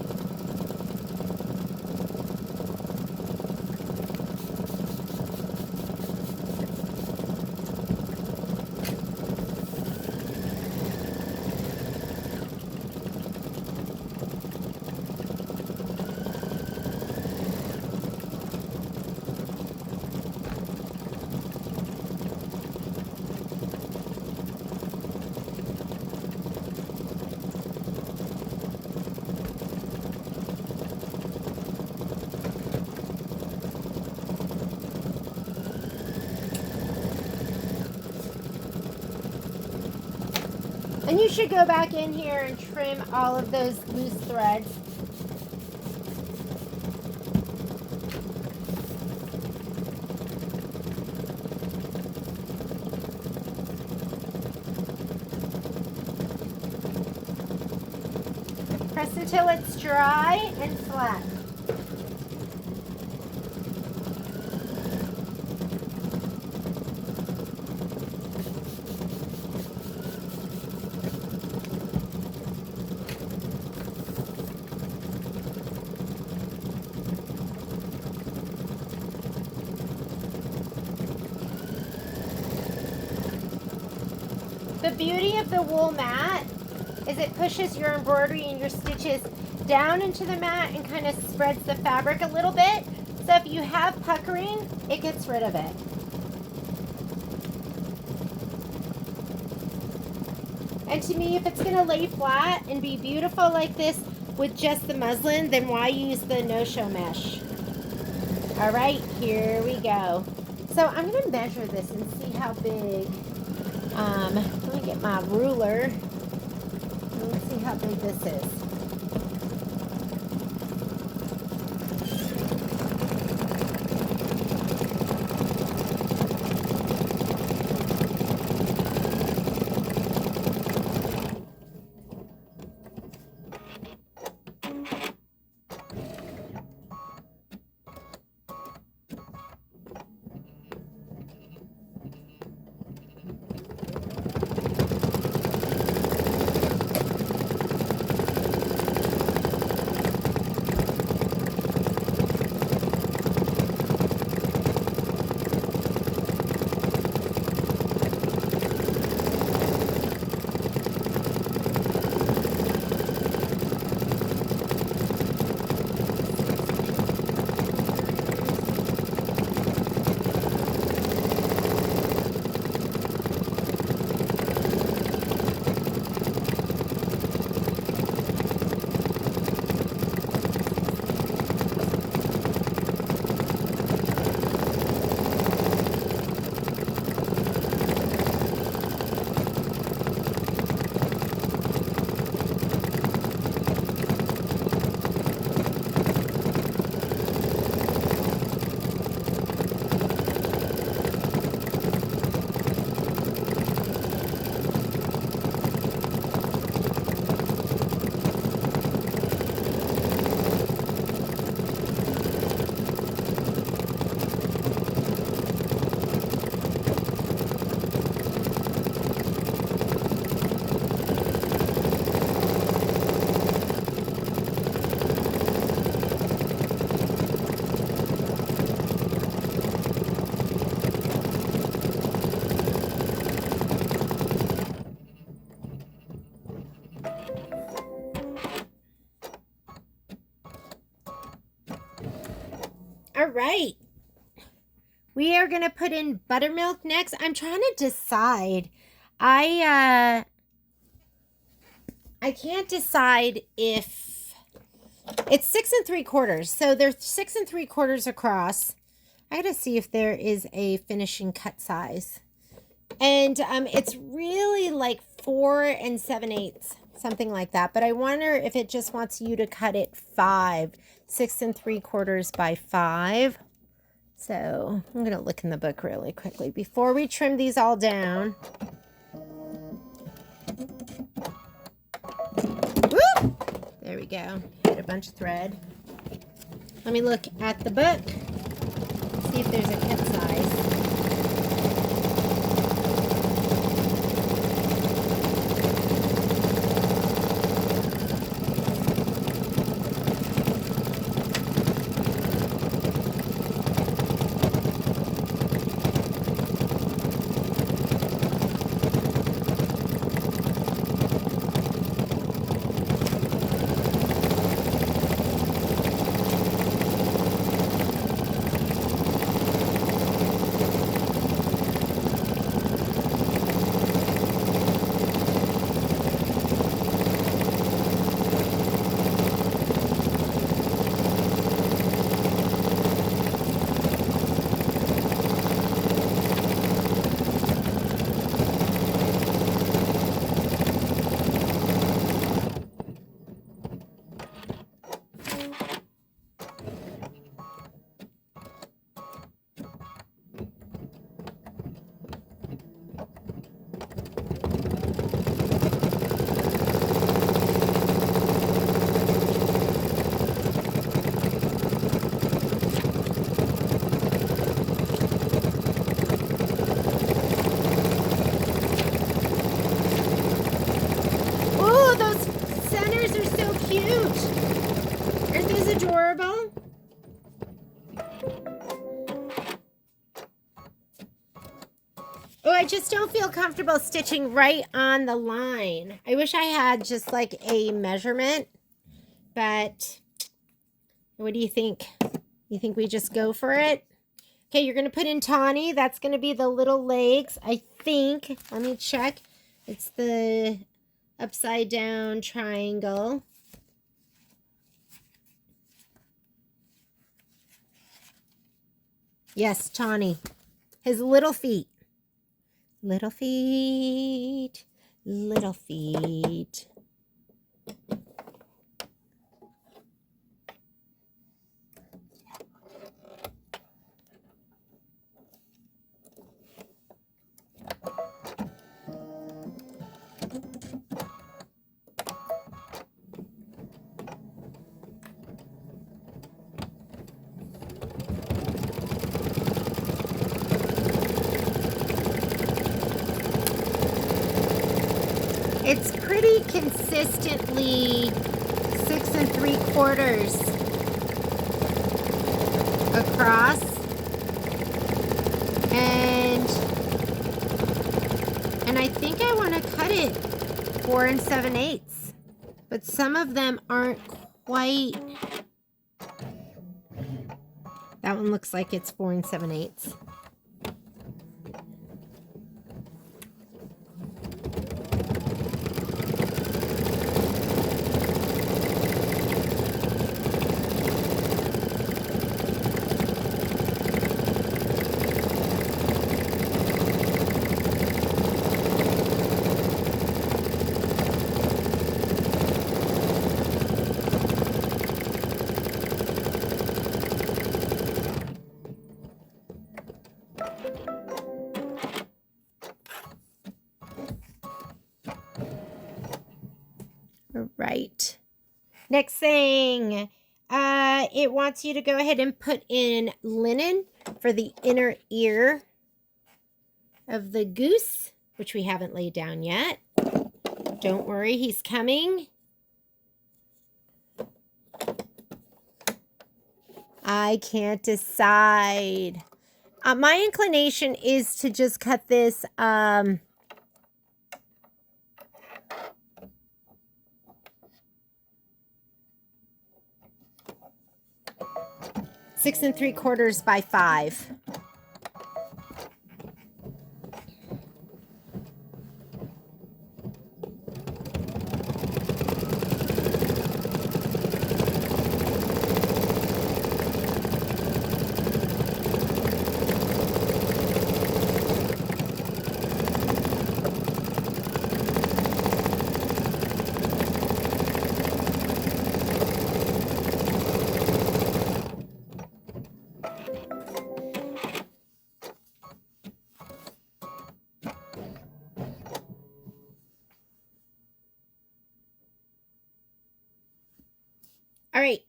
And you should go back in here and trim all of those loose threads. Press until it's dry and flat. the beauty of the wool mat is it pushes your embroidery and your stitches down into the mat and kind of spreads the fabric a little bit. So if you have puckering, it gets rid of it. And to me, if it's going to lay flat and be beautiful like this with just the muslin, then why use the no-show mesh? All right, here we go. So I'm going to measure this and see how big. Let me get my ruler. Let's see how big this is. All right. We are going to put in buttermilk next. I'm trying to decide. I can't decide if it's 6 3/4. So they're 6 3/4 across. I got to see if there is a finishing cut size. And it's really like 4 7/8, something like that. But I wonder if it just wants you to cut it 5, 6 3/4 by 5. So I'm going to look in the book really quickly before we trim these all down. Woo! There we go. Hit a bunch of thread. Let me look at the book. See if there's a cut size. just don't feel comfortable stitching right on the line. I wish I had just like a measurement, but what do you think? You think we just go for it? Okay, you're going to put in Tawny. That's going to be the little legs, I think. Let me check. It's the upside down triangle. Yes, Tawny. His little feet. Little feet. Little feet. It's pretty consistently 6 3/4 across, and I think I want to cut it 4 7/8, but some of them aren't quite. That one looks like it's 4 7/8. Right. Next thing, it wants you to go ahead and put in linen for the inner ear of the goose, which we haven't laid down yet. Don't worry, he's coming. I can't decide. My inclination is to just cut this 6 3/4 by 5. All right,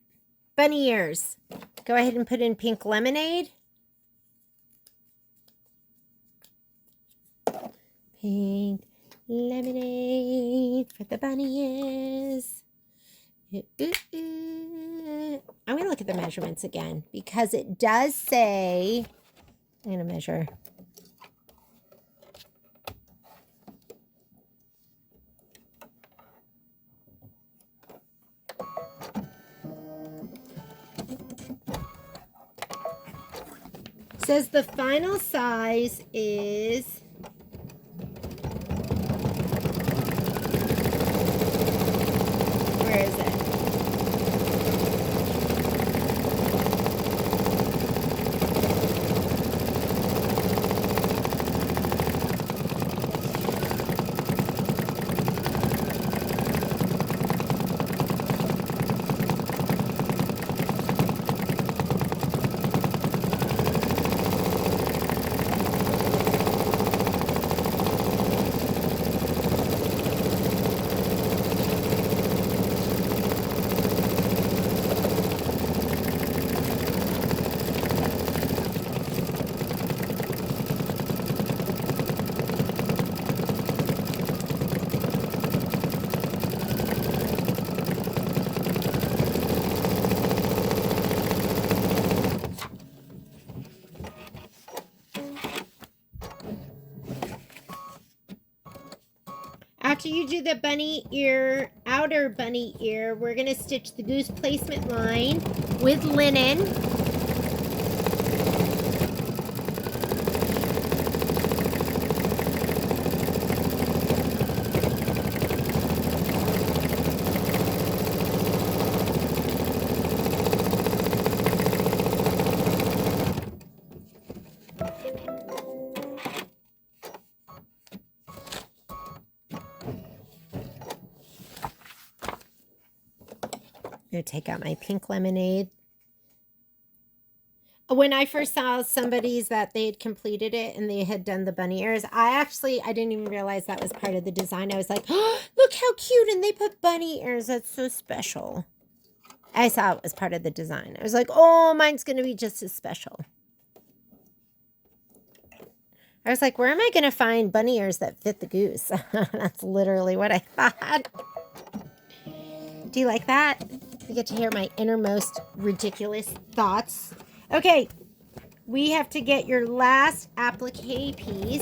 bunny ears. Go ahead and put in pink lemonade. Pink lemonade for the bunny ears. I'm going to look at the measurements again because it does say, I'm going to measure. Says the final size is where is it? after you do the bunny ear, outer bunny ear, we're going to stitch the goose placement line with linen. I'm going to take out my pink lemonade. When I first saw somebody's that they had completed it and they had done the bunny ears, I didn't even realize that was part of the design. I was like, oh, look how cute. And they put bunny ears. That's so special. I saw it was part of the design. I was like, oh, mine's going to be just as special. I was like, where am I going to find bunny ears that fit the goose? That's literally what I thought. Do you like that? You get to hear my innermost ridiculous thoughts. Okay, we have to get your last applique piece.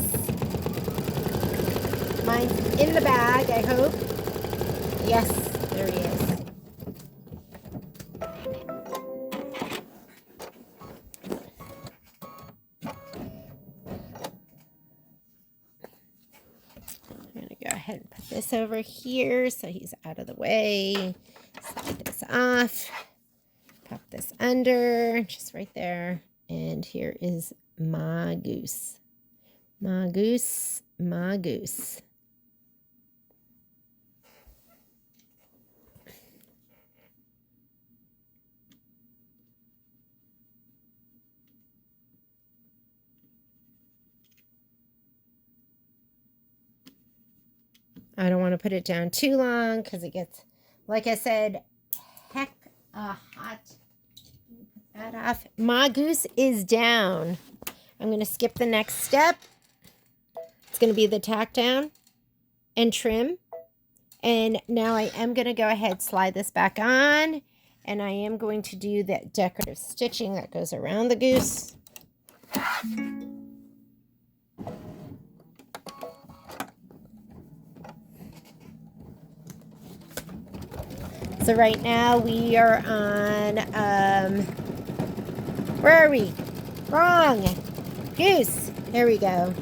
Mine's in the bag, I hope. Yes, there it is. I'm going to go ahead and put this over here so he's out of the way. Slide this off. Pop this under, just right there. And here is my goose. My goose, my goose. I don't want to put it down too long because it gets, like I said, heck hot. Put that off. My goose is down. I'm going to skip the next step. It's going to be the tack down and trim. And now I am going to go ahead, slide this back on. And I am going to do that decorative stitching that goes around the goose. So right now we are on, where are we? Wrong. Goose. There we go.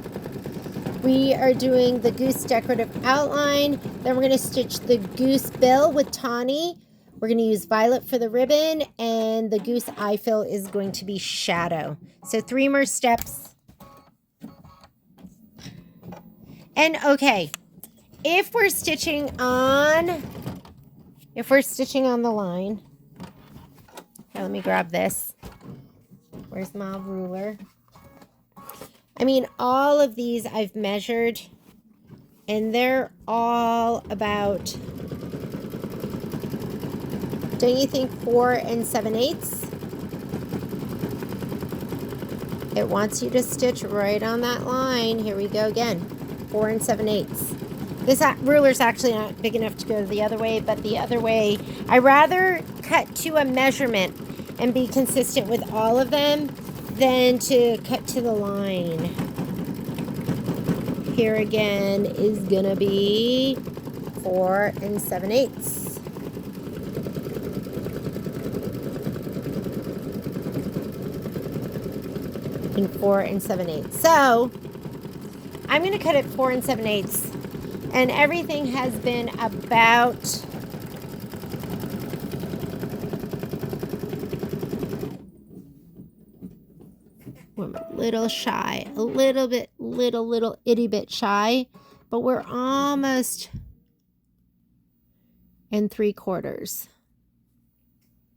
We are doing the goose decorative outline. Then we're going to stitch the goose bill with tawny. We're going to use violet for the ribbon. And the goose eye fill is going to be shadow. So 3 more steps. And okay, if we're stitching on the line, here, let me grab this. Where's my ruler? I mean, all of these I've measured, and they're all about, don't you think, 4 7/8? It wants you to stitch right on that line. Here we go again, 4 7/8. This ruler's actually not big enough to go the other way, but the other way, I rather cut to a measurement and be consistent with all of them than to cut to the line. Here again is gonna be 4 7/8. And 4 7/8. So I'm gonna cut it 4 7/8. And everything has been about we're a little shy, a little itty bit shy, but we're almost in 3/4.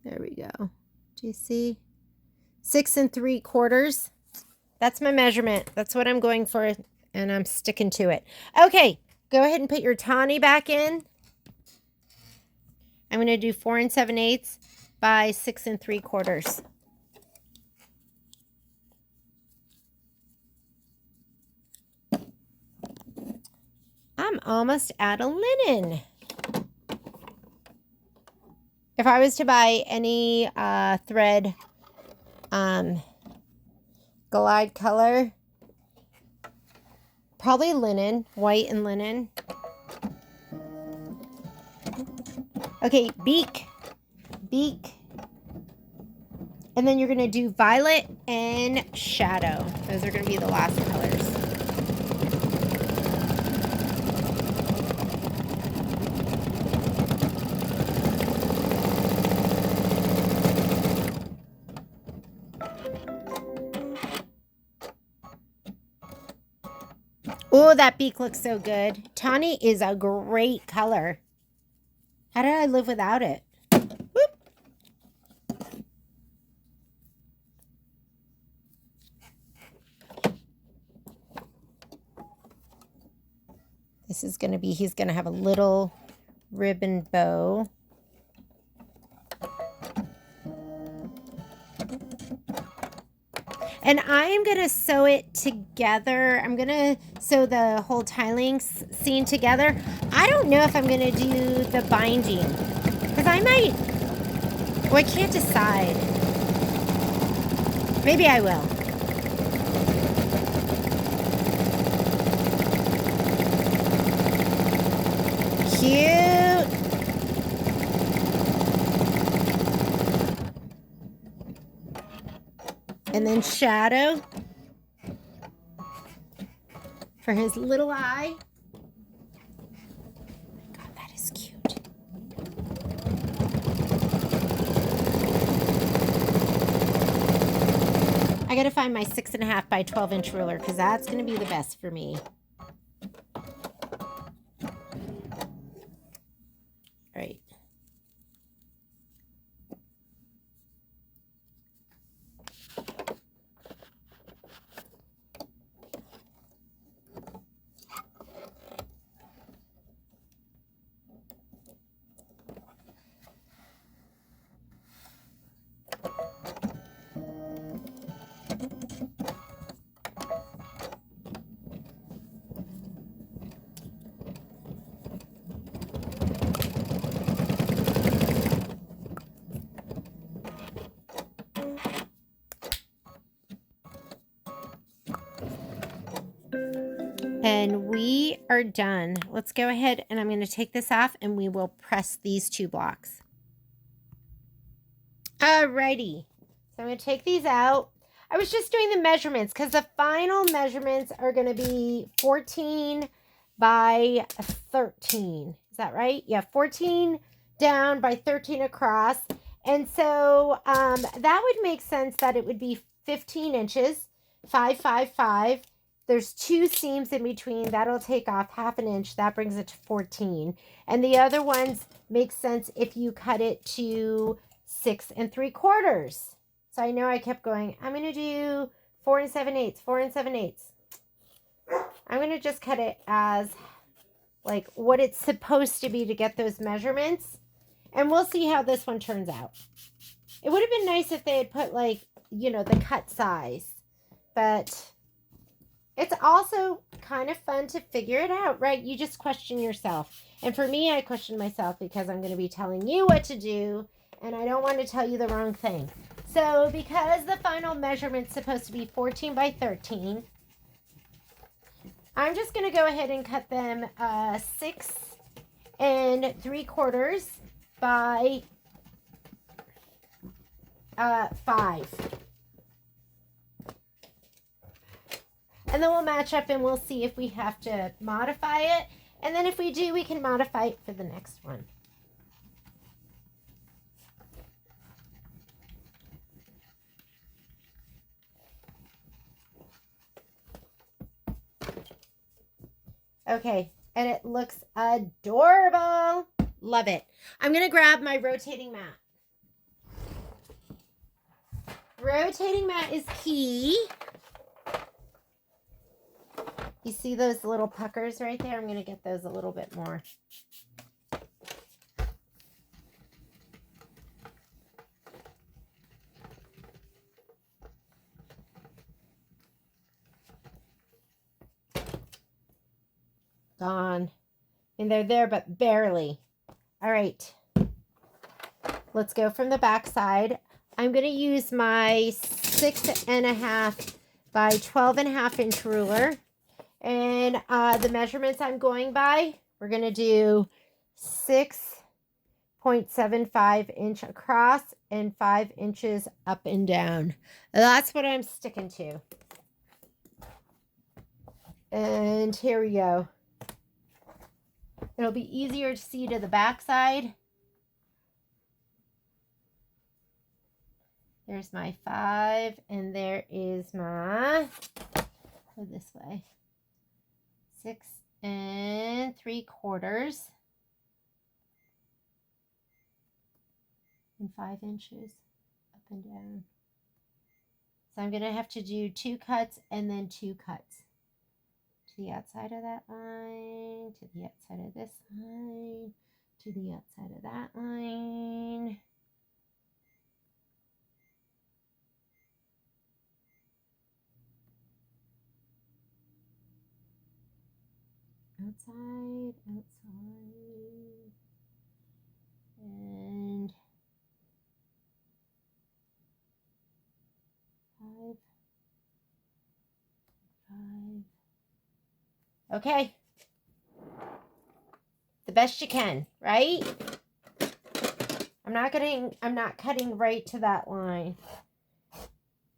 There we go. Do you see? 6 3/4. That's my measurement. That's what I'm going for, and I'm sticking to it. Okay, go ahead and put your tawny back in. I'm going to do 4 7/8 by 6 3/4. I'm almost out of linen. If I was to buy any thread glide color, probably linen, white and linen. Okay, beak. And then you're going to do violet and shadow. Those are going to be the last colors. Oh, that beak looks so good. Tawny is a great color. How did I live without it? Whoop. This is going to be, he's going to have a little ribbon bow. And I am going to sew it together. I'm going to sew the whole tiling scene together. I don't know if I'm going to do the binding. Because I might... Well, I can't decide. Maybe I will. Cute. And then shadow for his little eye. God, that is cute. I gotta find my 6.5 by 12 inch ruler because that's gonna be the best for me. All right. And we are done. Let's go ahead and I'm going to take this off and we will press these 2 blocks. Alrighty. So I'm going to take these out. I was just doing the measurements because the final measurements are going to be 14 by 13. Is that right? Yeah, 14 down by 13 across. And so that would make sense that it would be 15 inches, 5, 5, 5. There's 2 seams in between. That'll take off half an inch. That brings it to 14. And the other ones make sense if you cut it to 6 3/4. So I know I kept going, I'm going to do 4 7/8, 4 7/8. I'm going to just cut it as like what it's supposed to be to get those measurements. And we'll see how this one turns out. It would have been nice if they had put like, you know, the cut size. But it's also kind of fun to figure it out, right? You just question yourself. And for me, I question myself because I'm going to be telling you what to do. And I don't want to tell you the wrong thing. So because the final measurement's supposed to be 14 by 13, I'm just going to go ahead and cut them 6 3/4 by 5. And then we'll match up and we'll see if we have to modify it. And then if we do, we can modify it for the next one. Okay, and it looks adorable. Love it. I'm going to grab my rotating mat. Rotating mat is key. You see those little puckers right there? I'm going to get those a little bit more. Gone. And they're there, but barely. All right. Let's go from the back side. I'm going to use my 6.5 by 12.5 inch ruler. And the measurements I'm going by, we're going to do 6 0.75 inch across and 5 inches up and down. That's what I'm sticking to. And here we go. It'll be easier to see to the back side. There's my 5, and there is my, go this way, 6 3/4 and 5 inches up and down. So I'm going to have to do 2 cuts and then 2 cuts. To the outside of that line, to the outside of this line, to the outside of that line. Outside, outside, and 5, 5. Okay. The best you can, right? I'm not cutting right to that line.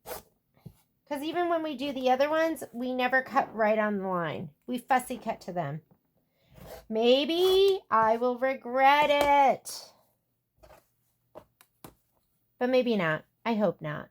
Because even when we do the other ones, we never cut right on the line. We fussy cut to them. Maybe I will regret it. But maybe not. I hope not.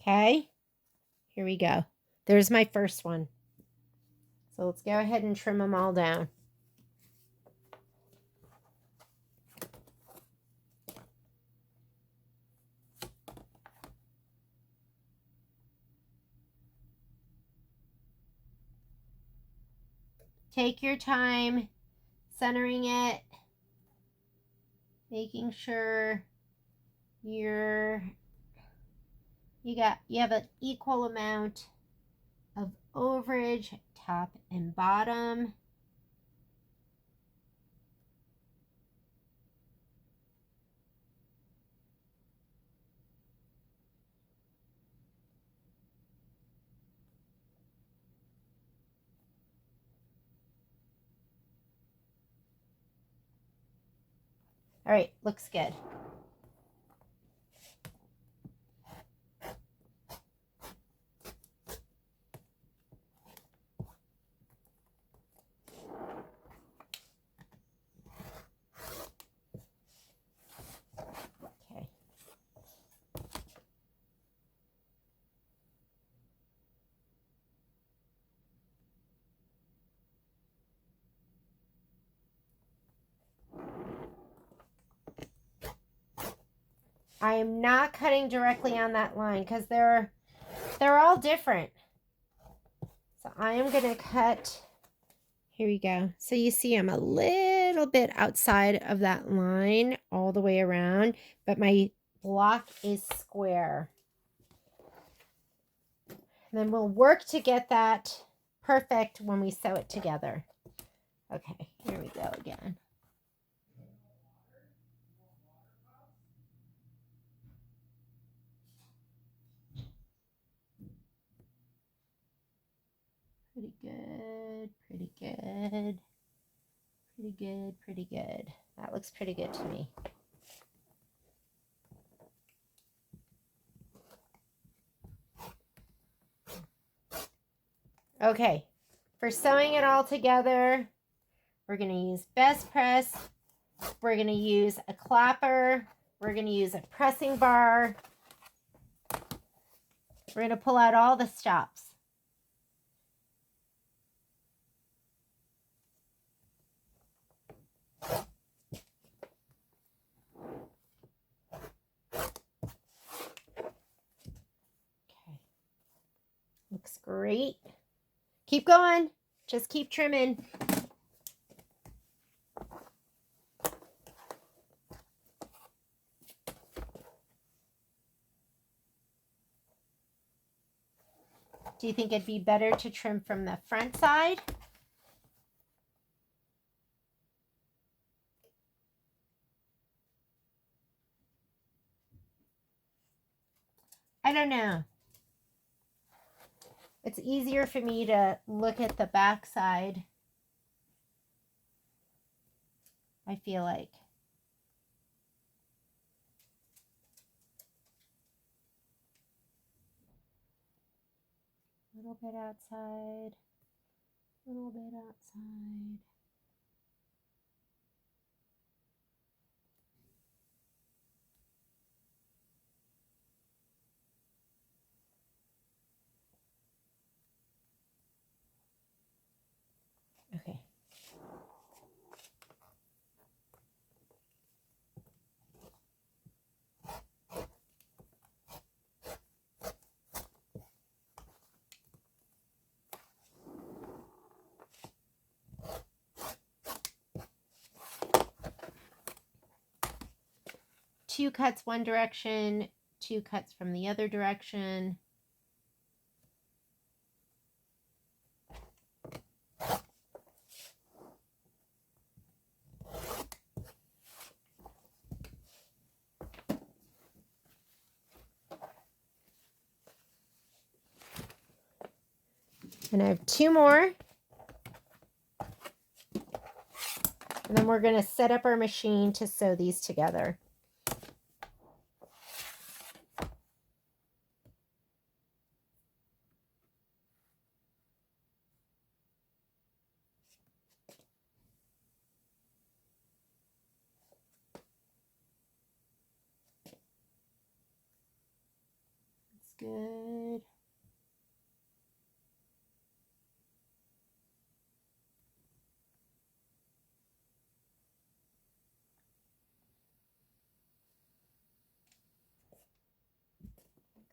Okay, here we go. There's my first one. So let's go ahead and trim them all down. Take your time centering it, making sure you have an equal amount of overage, top and bottom. All right, looks good. Okay. I am not cutting directly on that line because they're all different. So I am going to cut, here we go. So you see I'm a little bit outside of that line all the way around, but my block is square. And then we'll work to get that perfect when we sew it together. Okay, here we go again. Pretty good, pretty good, pretty good, pretty good. That looks pretty good to me. Okay, for sewing it all together, we're going to use best press. We're going to use a clapper. We're going to use a pressing bar. We're going to pull out all the stops. Okay, looks great. Keep going. Just keep trimming. Do you think it'd be better to trim from the front side? I don't know. It's easier for me to look at the back side, I feel like. A little bit outside, a little bit outside. Okay. Two cuts one direction, two cuts from the other direction. And I have two more. And then we're going to set up our machine to sew these together. That's good.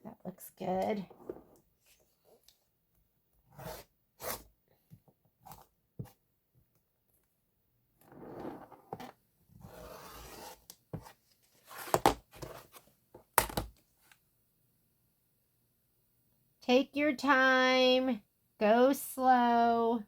That looks good. Take your time. Go slow.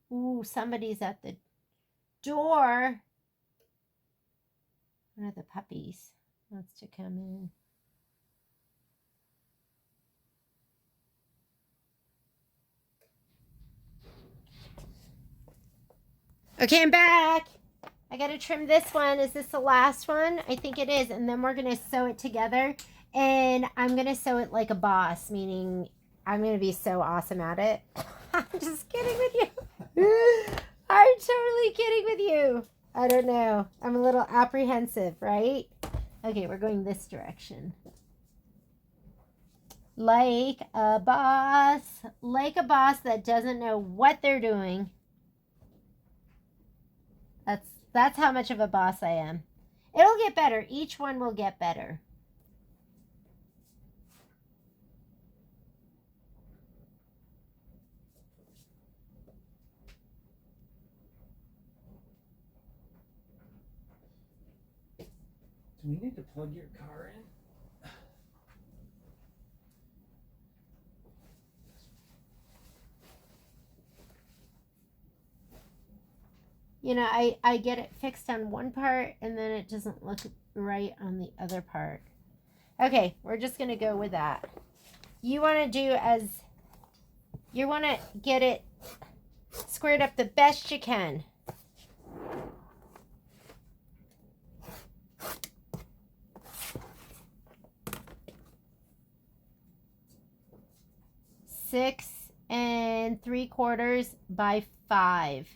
Ooh, somebody's at the door. One of the puppies wants to come in. Okay, I'm back. I got to trim this one. Is this the last one? I think it is. And then we're going to sew it together. And I'm going to sew it like a boss, meaning I'm going to be so awesome at it. I'm just kidding with you. I'm totally kidding with you. I don't know. I'm a little apprehensive, right? Okay, we're going this direction. Like a boss. Like a boss that doesn't know what they're doing. That's how much of a boss I am. It'll get better. Each one will get better. Do we need to plug your car in? You know, I get it fixed on one part and then it doesn't look right on the other part. Okay, we're just going to go with that. You want to get it squared up the best you can. Six and 3/4 by 5.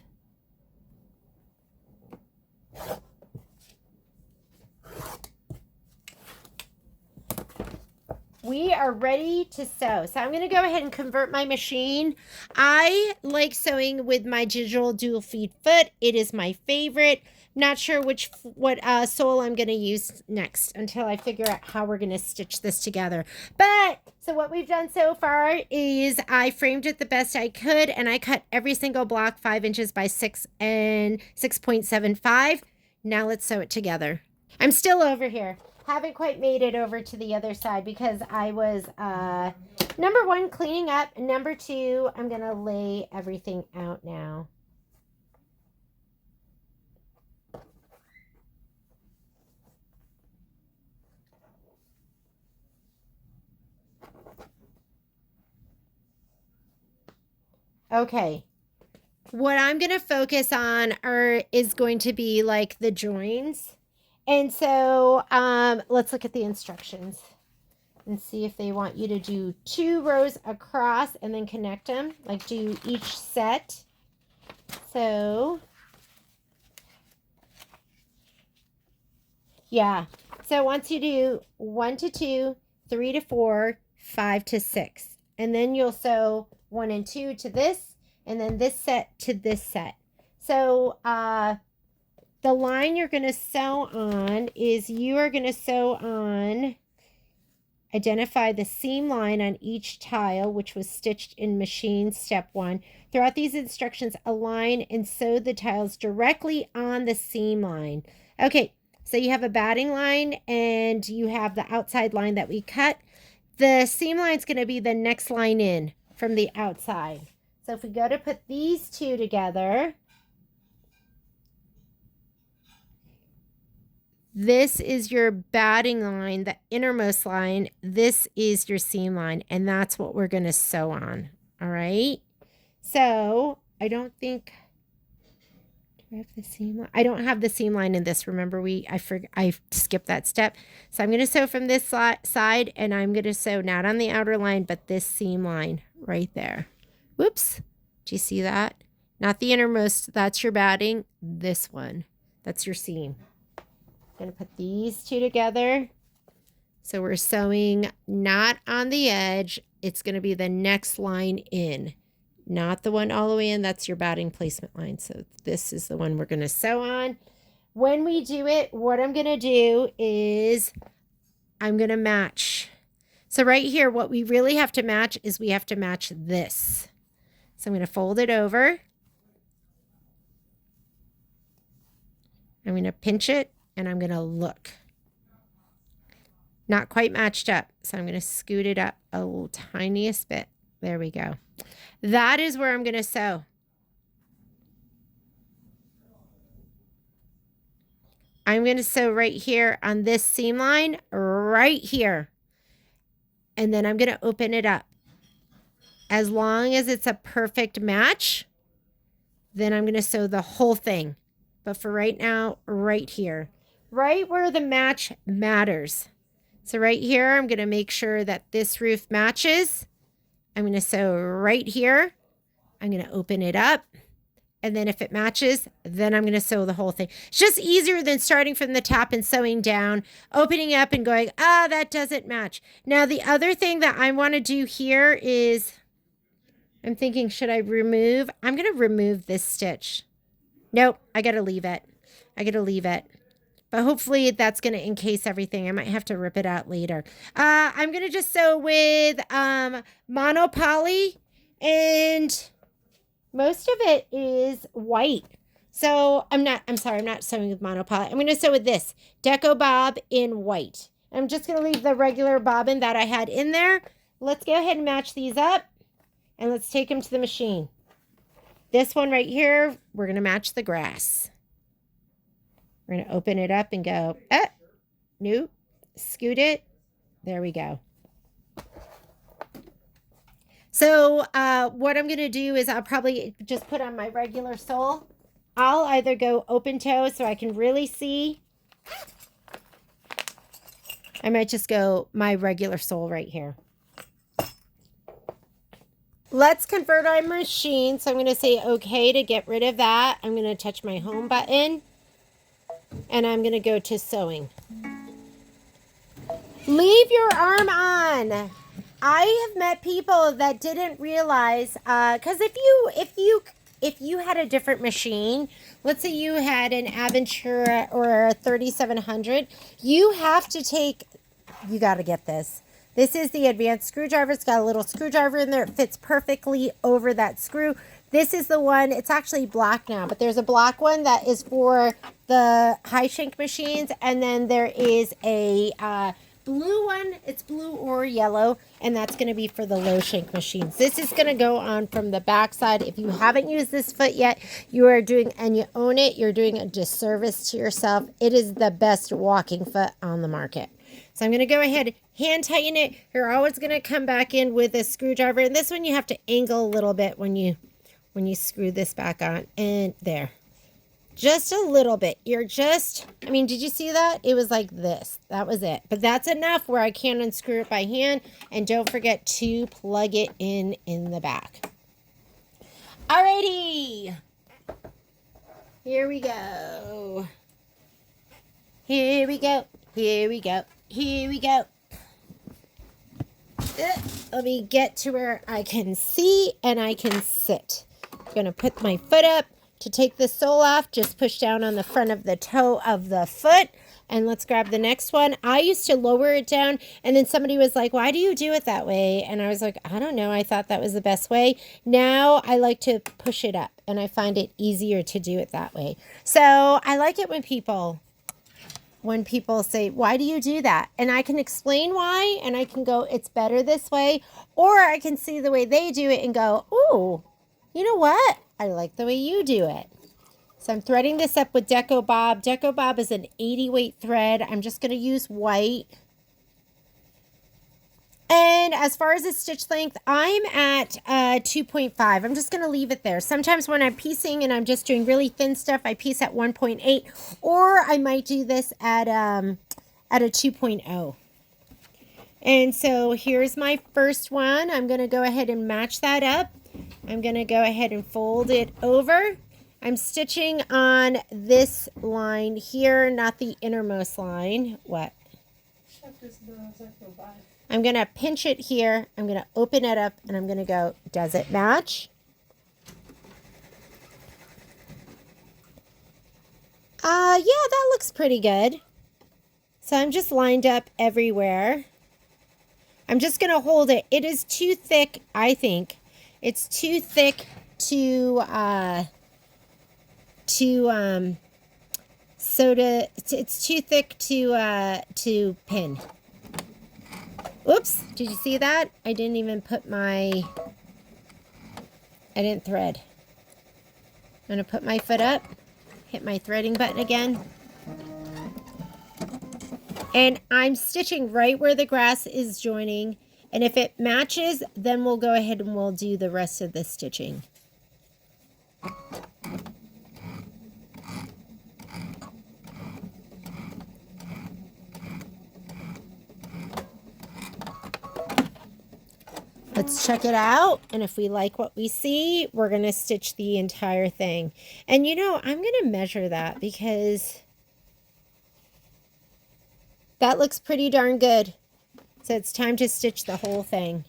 we are ready to sew. So I'm going to go ahead and convert my machine. I like sewing with my digital dual feed foot. It is my favorite. Not sure what sole I'm going to use next until I figure out how we're going to stitch this together. But so what we've done so far is I framed it the best I could, and I cut every single block 5 inches by 6 and 6.75. Now let's sew it together. I'm still over here. Haven't quite made it over to the other side because I was number 1 cleaning up. Number 2, I'm going to lay everything out now. Okay, what I'm going to focus on is going to be like the joins. And so let's look at the instructions and see if they want you to do 2 rows across and then connect them, like do each set. So yeah, so once you do 1 to 2, 3 to 4, 5 to 6, and then you'll sew 1 and 2 to this, and then this set to this set. So the line you're going to sew on is you are going to sew on, identify the seam line on each tile, which was stitched in machine step 1. Throughout these instructions, align and sew the tiles directly on the seam line. Okay, so you have a batting line and you have the outside line that we cut. The seam line is going to be the next line in from the outside. So if we go to put these 2 together, this is your batting line, the innermost line. This is your seam line, and that's what we're going to sew on. All right. So I don't think, do I have the seam line? I don't have the seam line in this. Remember, I skipped that step. So I'm going to sew from this side, and I'm going to sew not on the outer line, but this seam line right there. Whoops. Do you see that? Not the innermost. That's your batting. This one. That's your seam. Going to put these 2 together. So we're sewing not on the edge. It's going to be the next line in, not the one all the way in. That's your batting placement line. So this is the one we're going to sew on. When we do it, what I'm going to do is I'm going to match. So right here, what we really have to match is we have to match this. So I'm going to fold it over. I'm going to pinch it. And I'm going to look. Not quite matched up. So I'm going to scoot it up a little tiniest bit. There we go. That is where I'm going to sew. I'm going to sew right here on this seam line, right here. And then I'm going to open it up. As long as it's a perfect match, then I'm going to sew the whole thing. But for right now, right here. Right where the match matters. So right here, I'm going to make sure that this roof matches. I'm going to sew right here. I'm going to open it up. And then if it matches, then I'm going to sew the whole thing. It's just easier than starting from the top and sewing down, opening up and going, that doesn't match. Now, the other thing that I want to do here is, I'm thinking, should I remove? I'm going to remove this stitch. Nope, I got to leave it. I got to leave it. But hopefully that's going to encase everything. I might have to rip it out later. I'm going to just sew with monopoly, and most of it is white. So I'm not sewing with monopoly. I'm going to sew with this Deco Bob in white. I'm just going to leave the regular bobbin that I had in there. Let's go ahead and match these up, and let's take them to the machine. This one right here, we're going to match the grass. We're going to open it up and go, nope, scoot it. There we go. So what I'm going to do is I'll probably just put on my regular sole. I'll either go open toe so I can really see. I might just go my regular sole right here. Let's convert our machine. So I'm going to say okay to get rid of that. I'm going to touch my home button. And I'm going to go to sewing. Leave your arm on. I have met people that didn't realize, because if you had a different machine, let's say you had an Aventura or a 3700, you have to take, you got to get this. This is the advanced screwdriver. It's got a little screwdriver in there. It fits perfectly over that screw. This is the one, it's actually black now, but there's a black one that is for the high shank machines. And then there is a blue one. It's blue or yellow, and that's going to be for the low shank machines. This is going to go on from the back side. If you haven't used this foot yet, you are doing, and you own it, you're doing a disservice to yourself. It is the best walking foot on the market. So I'm going to go ahead, hand tighten it. You're always going to come back in with a screwdriver. And this one you have to angle a little bit when you screw this back on. And there. Just a little bit. You're just, I mean, did you see that? It was like this. That was it. But that's enough where I can unscrew it by hand. And don't forget to plug it in the back. Alrighty. Here we go. Here we go. Here we go. Here we go. Let me get to where I can see and I can sit. I'm going to put my foot up. To take the sole off, just push down on the front of the toe of the foot. And let's grab the next one. I used to lower it down, and then somebody was like, why do you do it that way? And I was like, I don't know. I thought that was the best way. Now I like to push it up, and I find it easier to do it that way. So I like it when people say, why do you do that? And I can explain why, and I can go, it's better this way. Or I can see the way they do it and go, ooh, you know what? I like the way you do it. So I'm threading this up with Deco Bob. Deco Bob is an 80 weight thread. I'm just going to use white. And as far as the stitch length, I'm at 2.5. I'm just going to leave it there. Sometimes when I'm piecing and I'm just doing really thin stuff, I piece at 1.8. Or I might do this at a 2.0. And so here's my first one. I'm going to go ahead and match that up. I'm going to go ahead and fold it over. I'm stitching on this line here, not the innermost line. What? I'm going to pinch it here. I'm going to open it up and I'm going to go, does it match? Yeah, that looks pretty good. So I'm just lined up everywhere. I'm just going to hold it. It is too thick, I think. It's too thick to it's too thick to pin. Oops, did you see that? I didn't even put I didn't thread. I'm going to put my foot up, hit my threading button again. And I'm stitching right where the grass is joining. And if it matches, then we'll go ahead and we'll do the rest of the stitching. Let's check it out. And if we like what we see, we're going to stitch the entire thing. And you know, I'm going to measure that because that looks pretty darn good. So it's time to stitch the whole thing.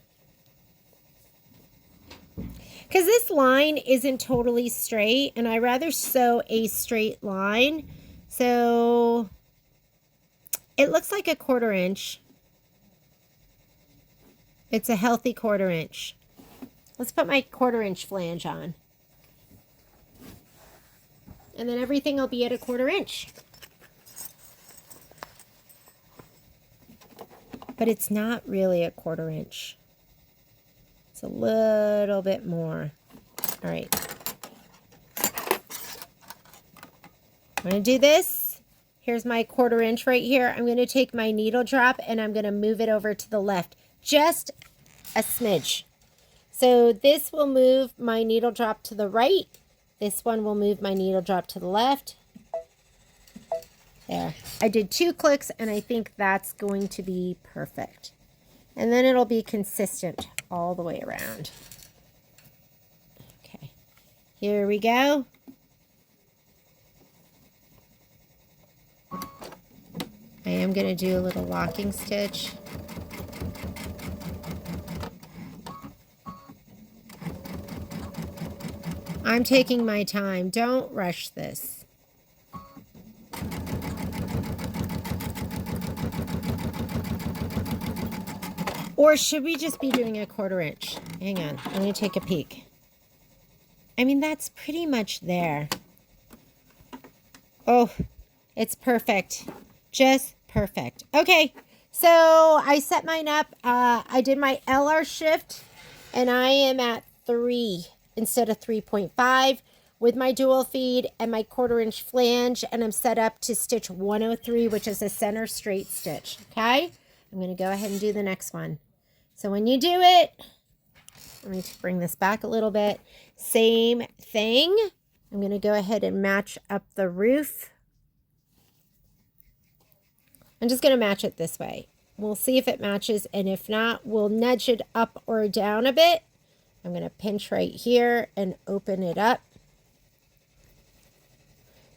Because this line isn't totally straight, and I rather sew a straight line. So it looks like a 1/4 inch. It's a healthy 1/4 inch. Let's put my 1/4 inch flange on. And then everything will be at a 1/4 inch. But it's not really a 1/4 inch. It's a little bit more. All right. I'm going to do this. Here's my 1/4 inch right here. I'm going to take my needle drop and I'm going to move it over to the left. Just a smidge. So this will move my needle drop to the right. This one will move my needle drop to the left. There. I did 2 clicks and I think that's going to be perfect. And then it'll be consistent all the way around. Okay. Here we go. I am going to do a little locking stitch. I'm taking my time. Don't rush this. Or should we just be doing a 1/4 inch? Hang on. Let me take a peek. I mean, that's pretty much there. Oh, it's perfect. Just perfect. Okay, so I set mine up. I did my LR shift, and I am at 3 instead of 3.5 with my dual feed and my 1/4 inch flange, and I'm set up to stitch 103, which is a center straight stitch. Okay, I'm going to go ahead and do the next one. So when you do it, let me bring this back a little bit. Same thing. I'm going to go ahead and match up the roof. I'm just going to match it this way. We'll see if it matches, and if not, we'll nudge it up or down a bit. I'm going to pinch right here and open it up.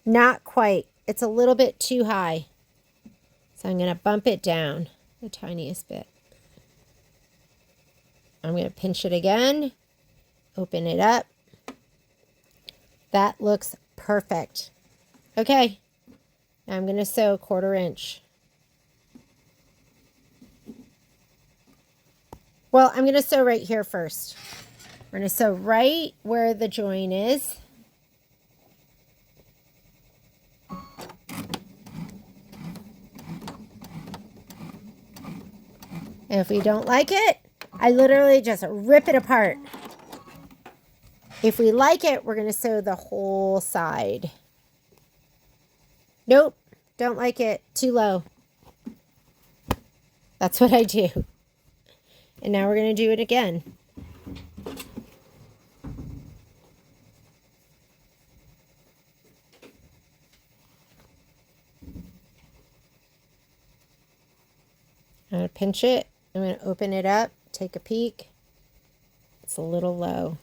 Not quite. It's a little bit too high. So I'm going to bump it down the tiniest bit. I'm going to pinch it again, open it up. That looks perfect. Okay, now I'm going to sew 1/4 inch. Well, I'm going to sew right here first. We're going to sew right where the join is. And if we don't like it, I literally just rip it apart. If we like it, we're going to sew the whole side. Nope, don't like it. Too low. That's what I do. And now we're going to do it again. I'm going to pinch it. I'm going to open it up, take a peek. It's a little low.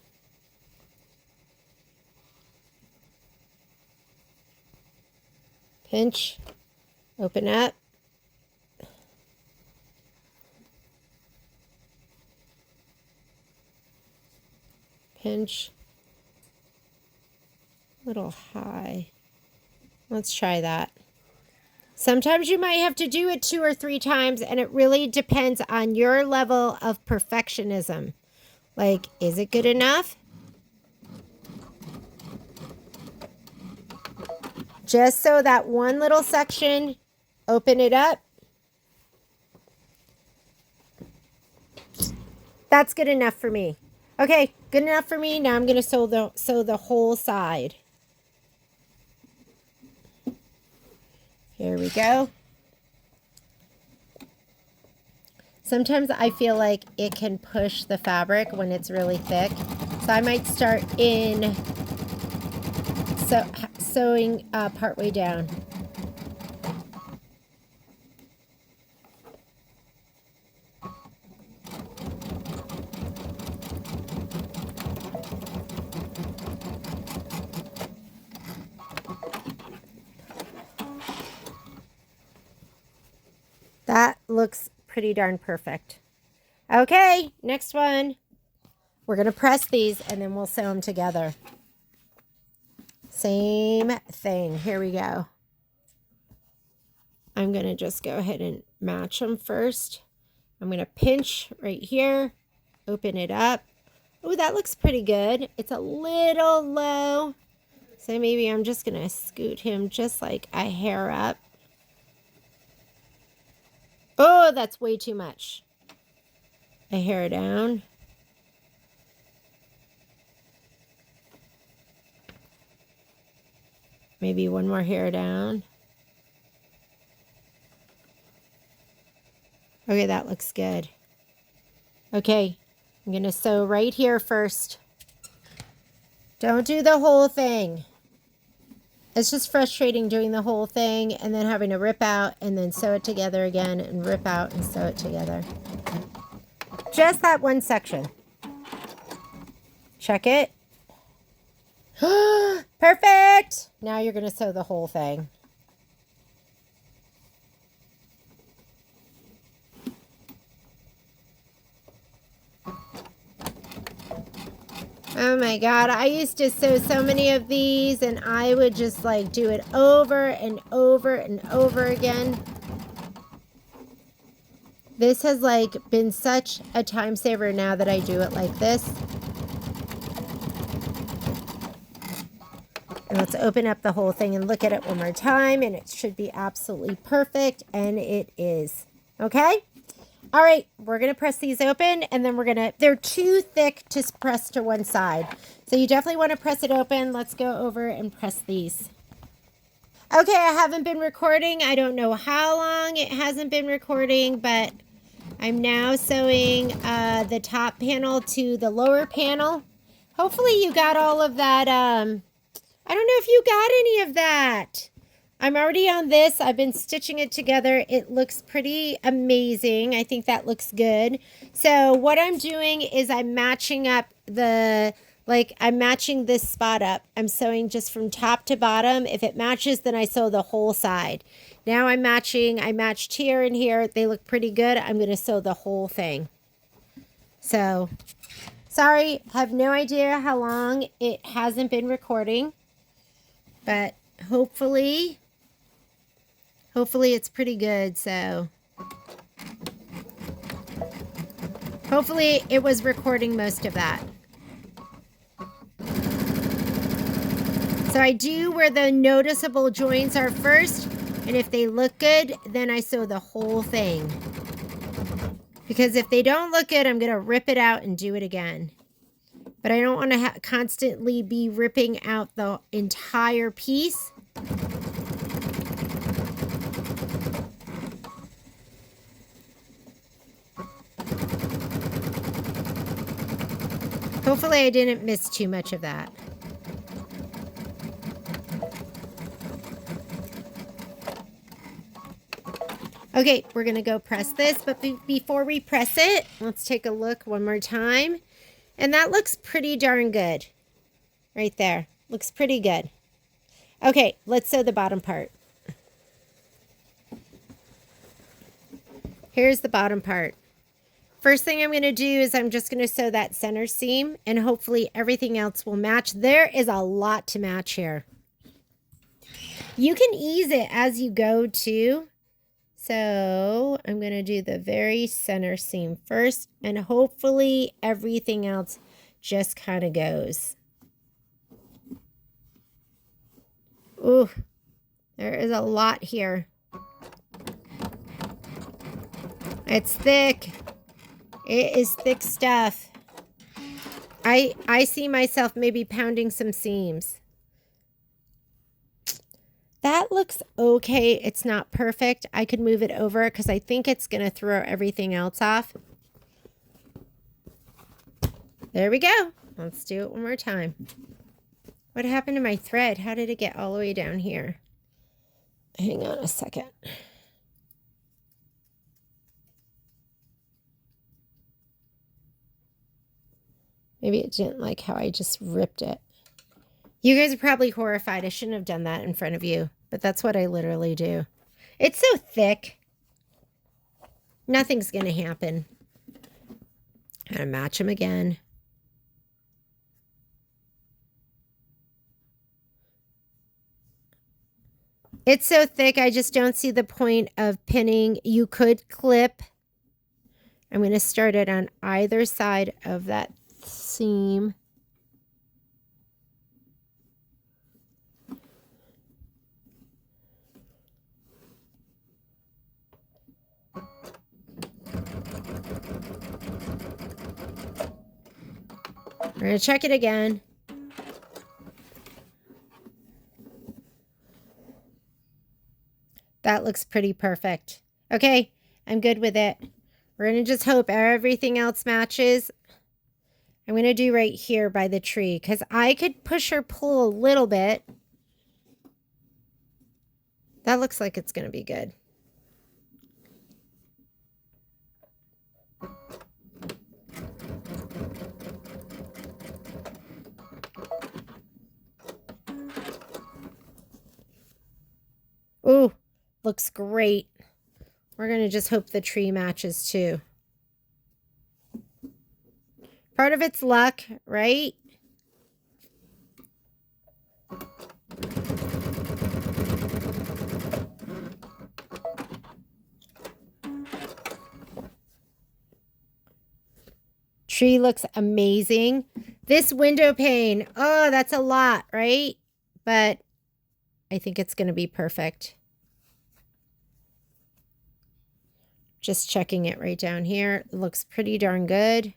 Pinch, open up. Pinch. A little high. Let's try that. Sometimes you might have to do it 2 or 3 times, and it really depends on your level of perfectionism. Like, is it good enough? Just so that one little section, open it up. That's good enough for me. Okay, good enough for me. Now I'm going to sew the whole side. Here we go. Sometimes I feel like it can push the fabric when it's really thick. So I might start in sewing partway down. That looks pretty darn perfect. Okay, next one. We're going to press these and then we'll sew them together. Same thing. Here we go. I'm going to just go ahead and match them first. I'm going to pinch right here, open it up. Oh, that looks pretty good. It's a little low. So maybe I'm just going to scoot him just like a hair up. Oh, that's way too much. A hair down. Maybe one more hair down. Okay, that looks good. Okay, I'm going to sew right here first. Don't do the whole thing. It's just frustrating doing the whole thing and then having to rip out and then sew it together again and rip out and sew it together. Just that one section. Check it. Perfect. Now you're going to sew the whole thing. Oh my God, I used to sew so many of these and I would just like do it over and over and over again. This has like been such a time saver now that I do it like this. And let's open up the whole thing and look at it one more time, and it should be absolutely perfect, and it is. Okay? All right, we're going to press these open, and then they're too thick to press to one side. So you definitely want to press it open. Let's go over and press these. Okay, I haven't been recording. I don't know how long it hasn't been recording, but I'm now sewing the top panel to the lower panel. Hopefully you got all of that. I don't know if you got any of that. I'm already on this. I've been stitching it together. It looks pretty amazing. I think that looks good. So what I'm doing is I'm matching up I'm matching this spot up. I'm sewing just from top to bottom. If it matches, then I sew the whole side. Now I matched here and here. They look pretty good. I'm going to sew the whole thing. So, sorry, I have no idea how long it hasn't been recording. But hopefully it's pretty good. So hopefully it was recording most of that. So I do where the noticeable joints are first, and if they look good, then I sew the whole thing. Because if they don't look good, I'm going to rip it out and do it again. But I don't want to constantly be ripping out the entire piece. Hopefully I didn't miss too much of that. Okay, we're going to go press this, but before we press it, let's take a look one more time. And that looks pretty darn good. Right there. Looks pretty good. Okay, let's sew the bottom part. Here's the bottom part. First thing I'm going to do is I'm just going to sew that center seam, and hopefully everything else will match. There is a lot to match here. You can ease it as you go too. So I'm going to do the very center seam first, and hopefully everything else just kind of goes. Ooh, there is a lot here. It's thick. It is thick stuff. I see myself maybe pounding some seams. That looks okay. It's not perfect. I could move it over because I think it's going to throw everything else off. There we go. Let's do it one more time. What happened to my thread? How did it get all the way down here? Hang on a second. Maybe it didn't like how I just ripped it. You guys are probably horrified. I shouldn't have done that in front of you, but that's what I literally do. It's so thick. Nothing's going to happen. I'm going to match them again. It's so thick, I just don't see the point of pinning. You could clip. I'm going to start it on either side of that seam. We're going to check it again. That looks pretty perfect. Okay, I'm good with it. We're going to just hope everything else matches. I'm going to do right here by the tree because I could push or pull a little bit. That looks like it's going to be good. Ooh, looks great. We're going to just hope the tree matches too. Part of it's luck, right? Tree looks amazing. This window pane, oh, that's a lot, right? But I think it's going to be perfect. Just checking it right down here. It looks pretty darn good.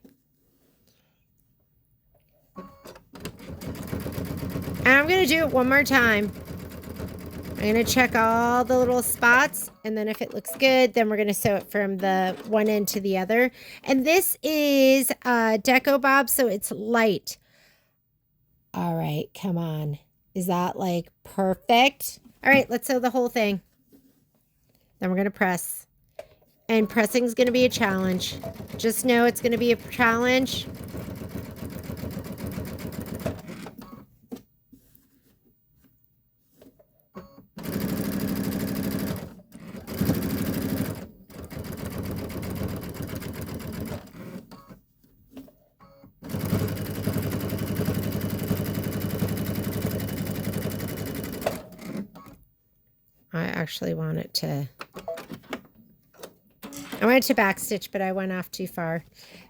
And I'm going to do it one more time. I'm going to check all the little spots, and then if it looks good, then we're going to sew it from the one end to the other. And this is Deco Bob, so it's light. All right, come on. Is that like perfect? All right, let's sew the whole thing. Then we're going to press. And pressing is going to be a challenge. Just know it's going to be a challenge. I actually want it to... I wanted to backstitch, but I went off too far.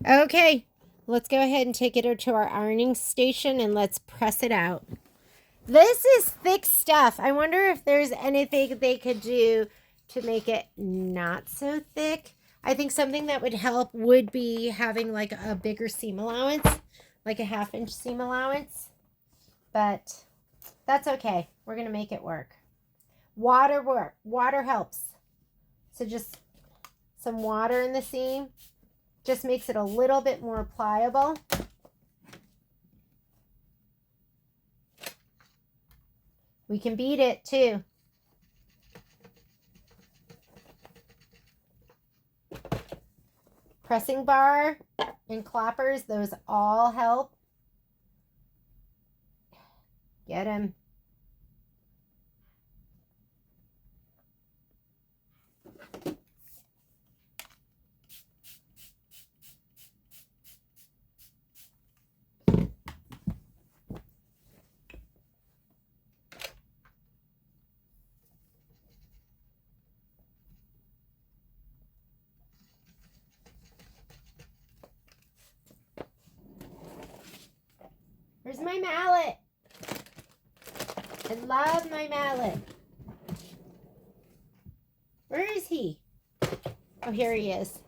Okay, let's go ahead and take it to our ironing station and let's press it out. This is thick stuff. I wonder if there's anything they could do to make it not so thick. I think something that would help would be having like a bigger seam allowance, like a 1/2 inch seam allowance. But that's okay. We're going to make it work. Water helps. So just some water in the seam just makes it a little bit more pliable. We can beat it too. Pressing bar and clappers, those all help. Get him. Where's my mallet? I love my mallet. Where is he? Oh, here he is.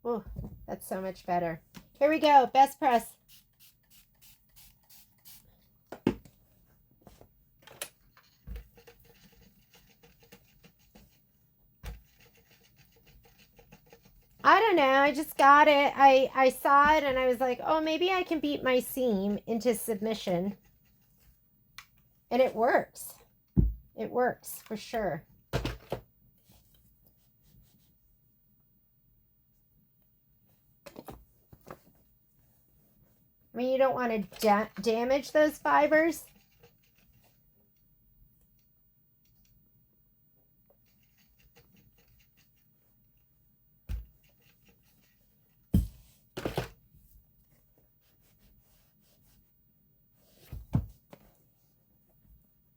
Oh, that's so much better. Here we go. Best press. I don't know. I just got it. I saw it and I was like, oh, maybe I can beat my seam into submission. And it works. It works for sure. I mean, you don't want to damage those fibers.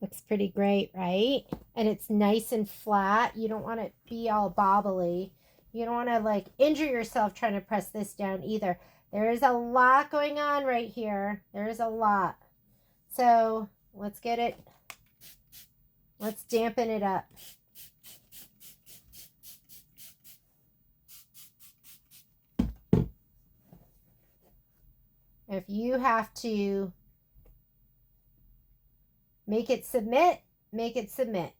Looks pretty great, right? And it's nice and flat. You don't want it to be all bobbly. You don't want to like injure yourself trying to press this down either. There is a lot going on right here. There is a lot. So let's get it. Let's dampen it up. If you have to make it submit, make it submit.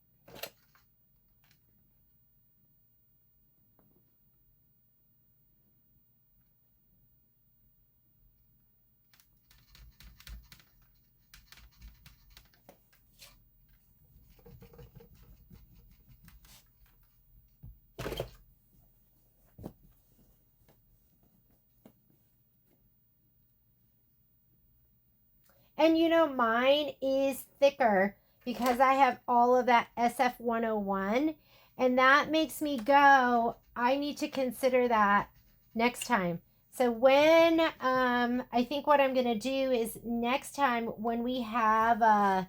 And you know, mine is thicker because I have all of that SF101. And that makes me go, I need to consider that next time. So when, I think what I'm going to do is next time when we have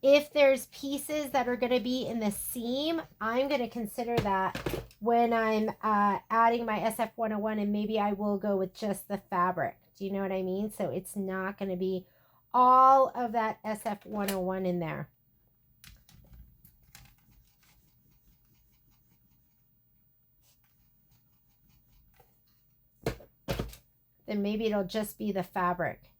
if there's pieces that are going to be in the seam, I'm going to consider that when I'm adding my SF101, and maybe I will go with just the fabric. Do you know what I mean? So it's not going to be all of that SF101 in there. Then maybe it'll just be the fabric.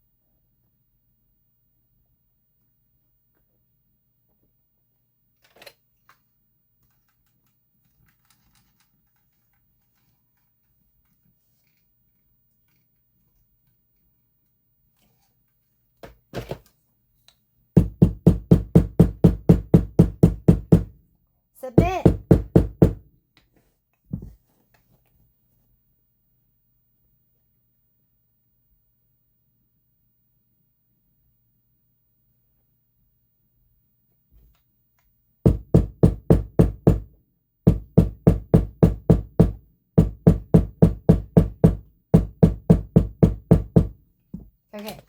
Submit. Okay,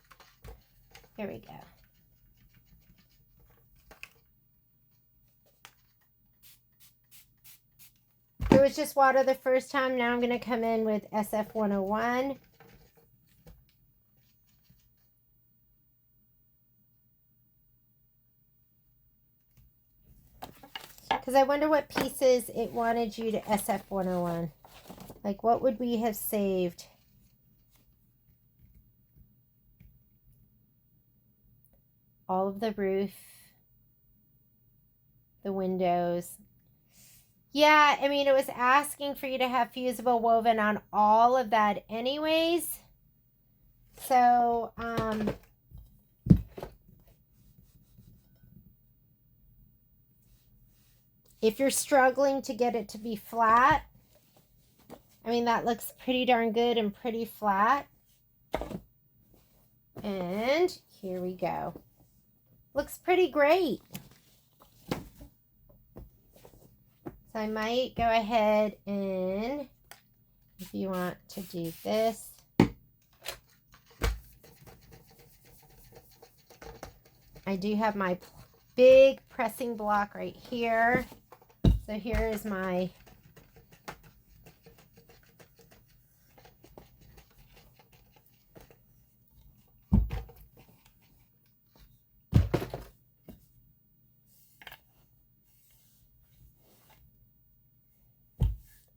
here we go. It was just water the first time. Now I'm going to come in with SF101. Because I wonder what pieces it wanted you to SF101. Like, what would we have saved? All of the roof, the windows. Yeah, I mean, it was asking for you to have fusible woven on all of that anyways. So, if you're struggling to get it to be flat, I mean, that looks pretty darn good and pretty flat. And here we go. Looks pretty great. So I might go ahead and, if you want to do this, I do have my big pressing block right here. So here is my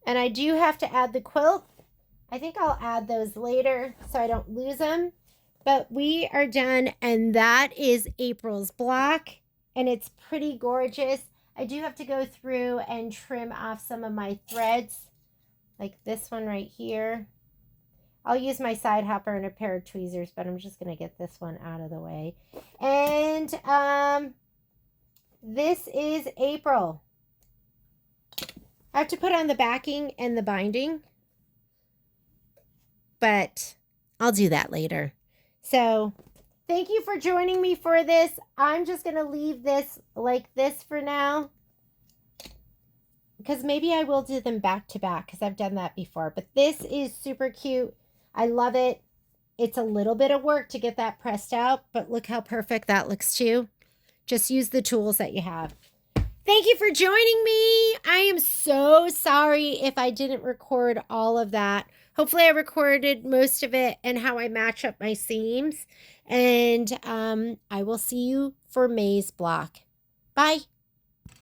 and I do have to add the quilt. I think I'll add those later so I don't lose them. But we are done, and that is April's block, and it's pretty gorgeous. I do have to go through and trim off some of my threads, like this one right here. I'll use my side hopper and a pair of tweezers, but I'm just going to get this one out of the way. And this is April. I have to put on the backing and the binding, but I'll do that later. So thank you for joining me for this. I'm just going to leave this like this for now, because maybe I will do them back to back because I've done that before. But this is super cute. I love it. It's a little bit of work to get that pressed out, but look how perfect that looks too. Just use the tools that you have. Thank you for joining me. I am so sorry if I didn't record all of that. Hopefully I recorded most of it and how I match up my seams. And I will see you for May's block. Bye.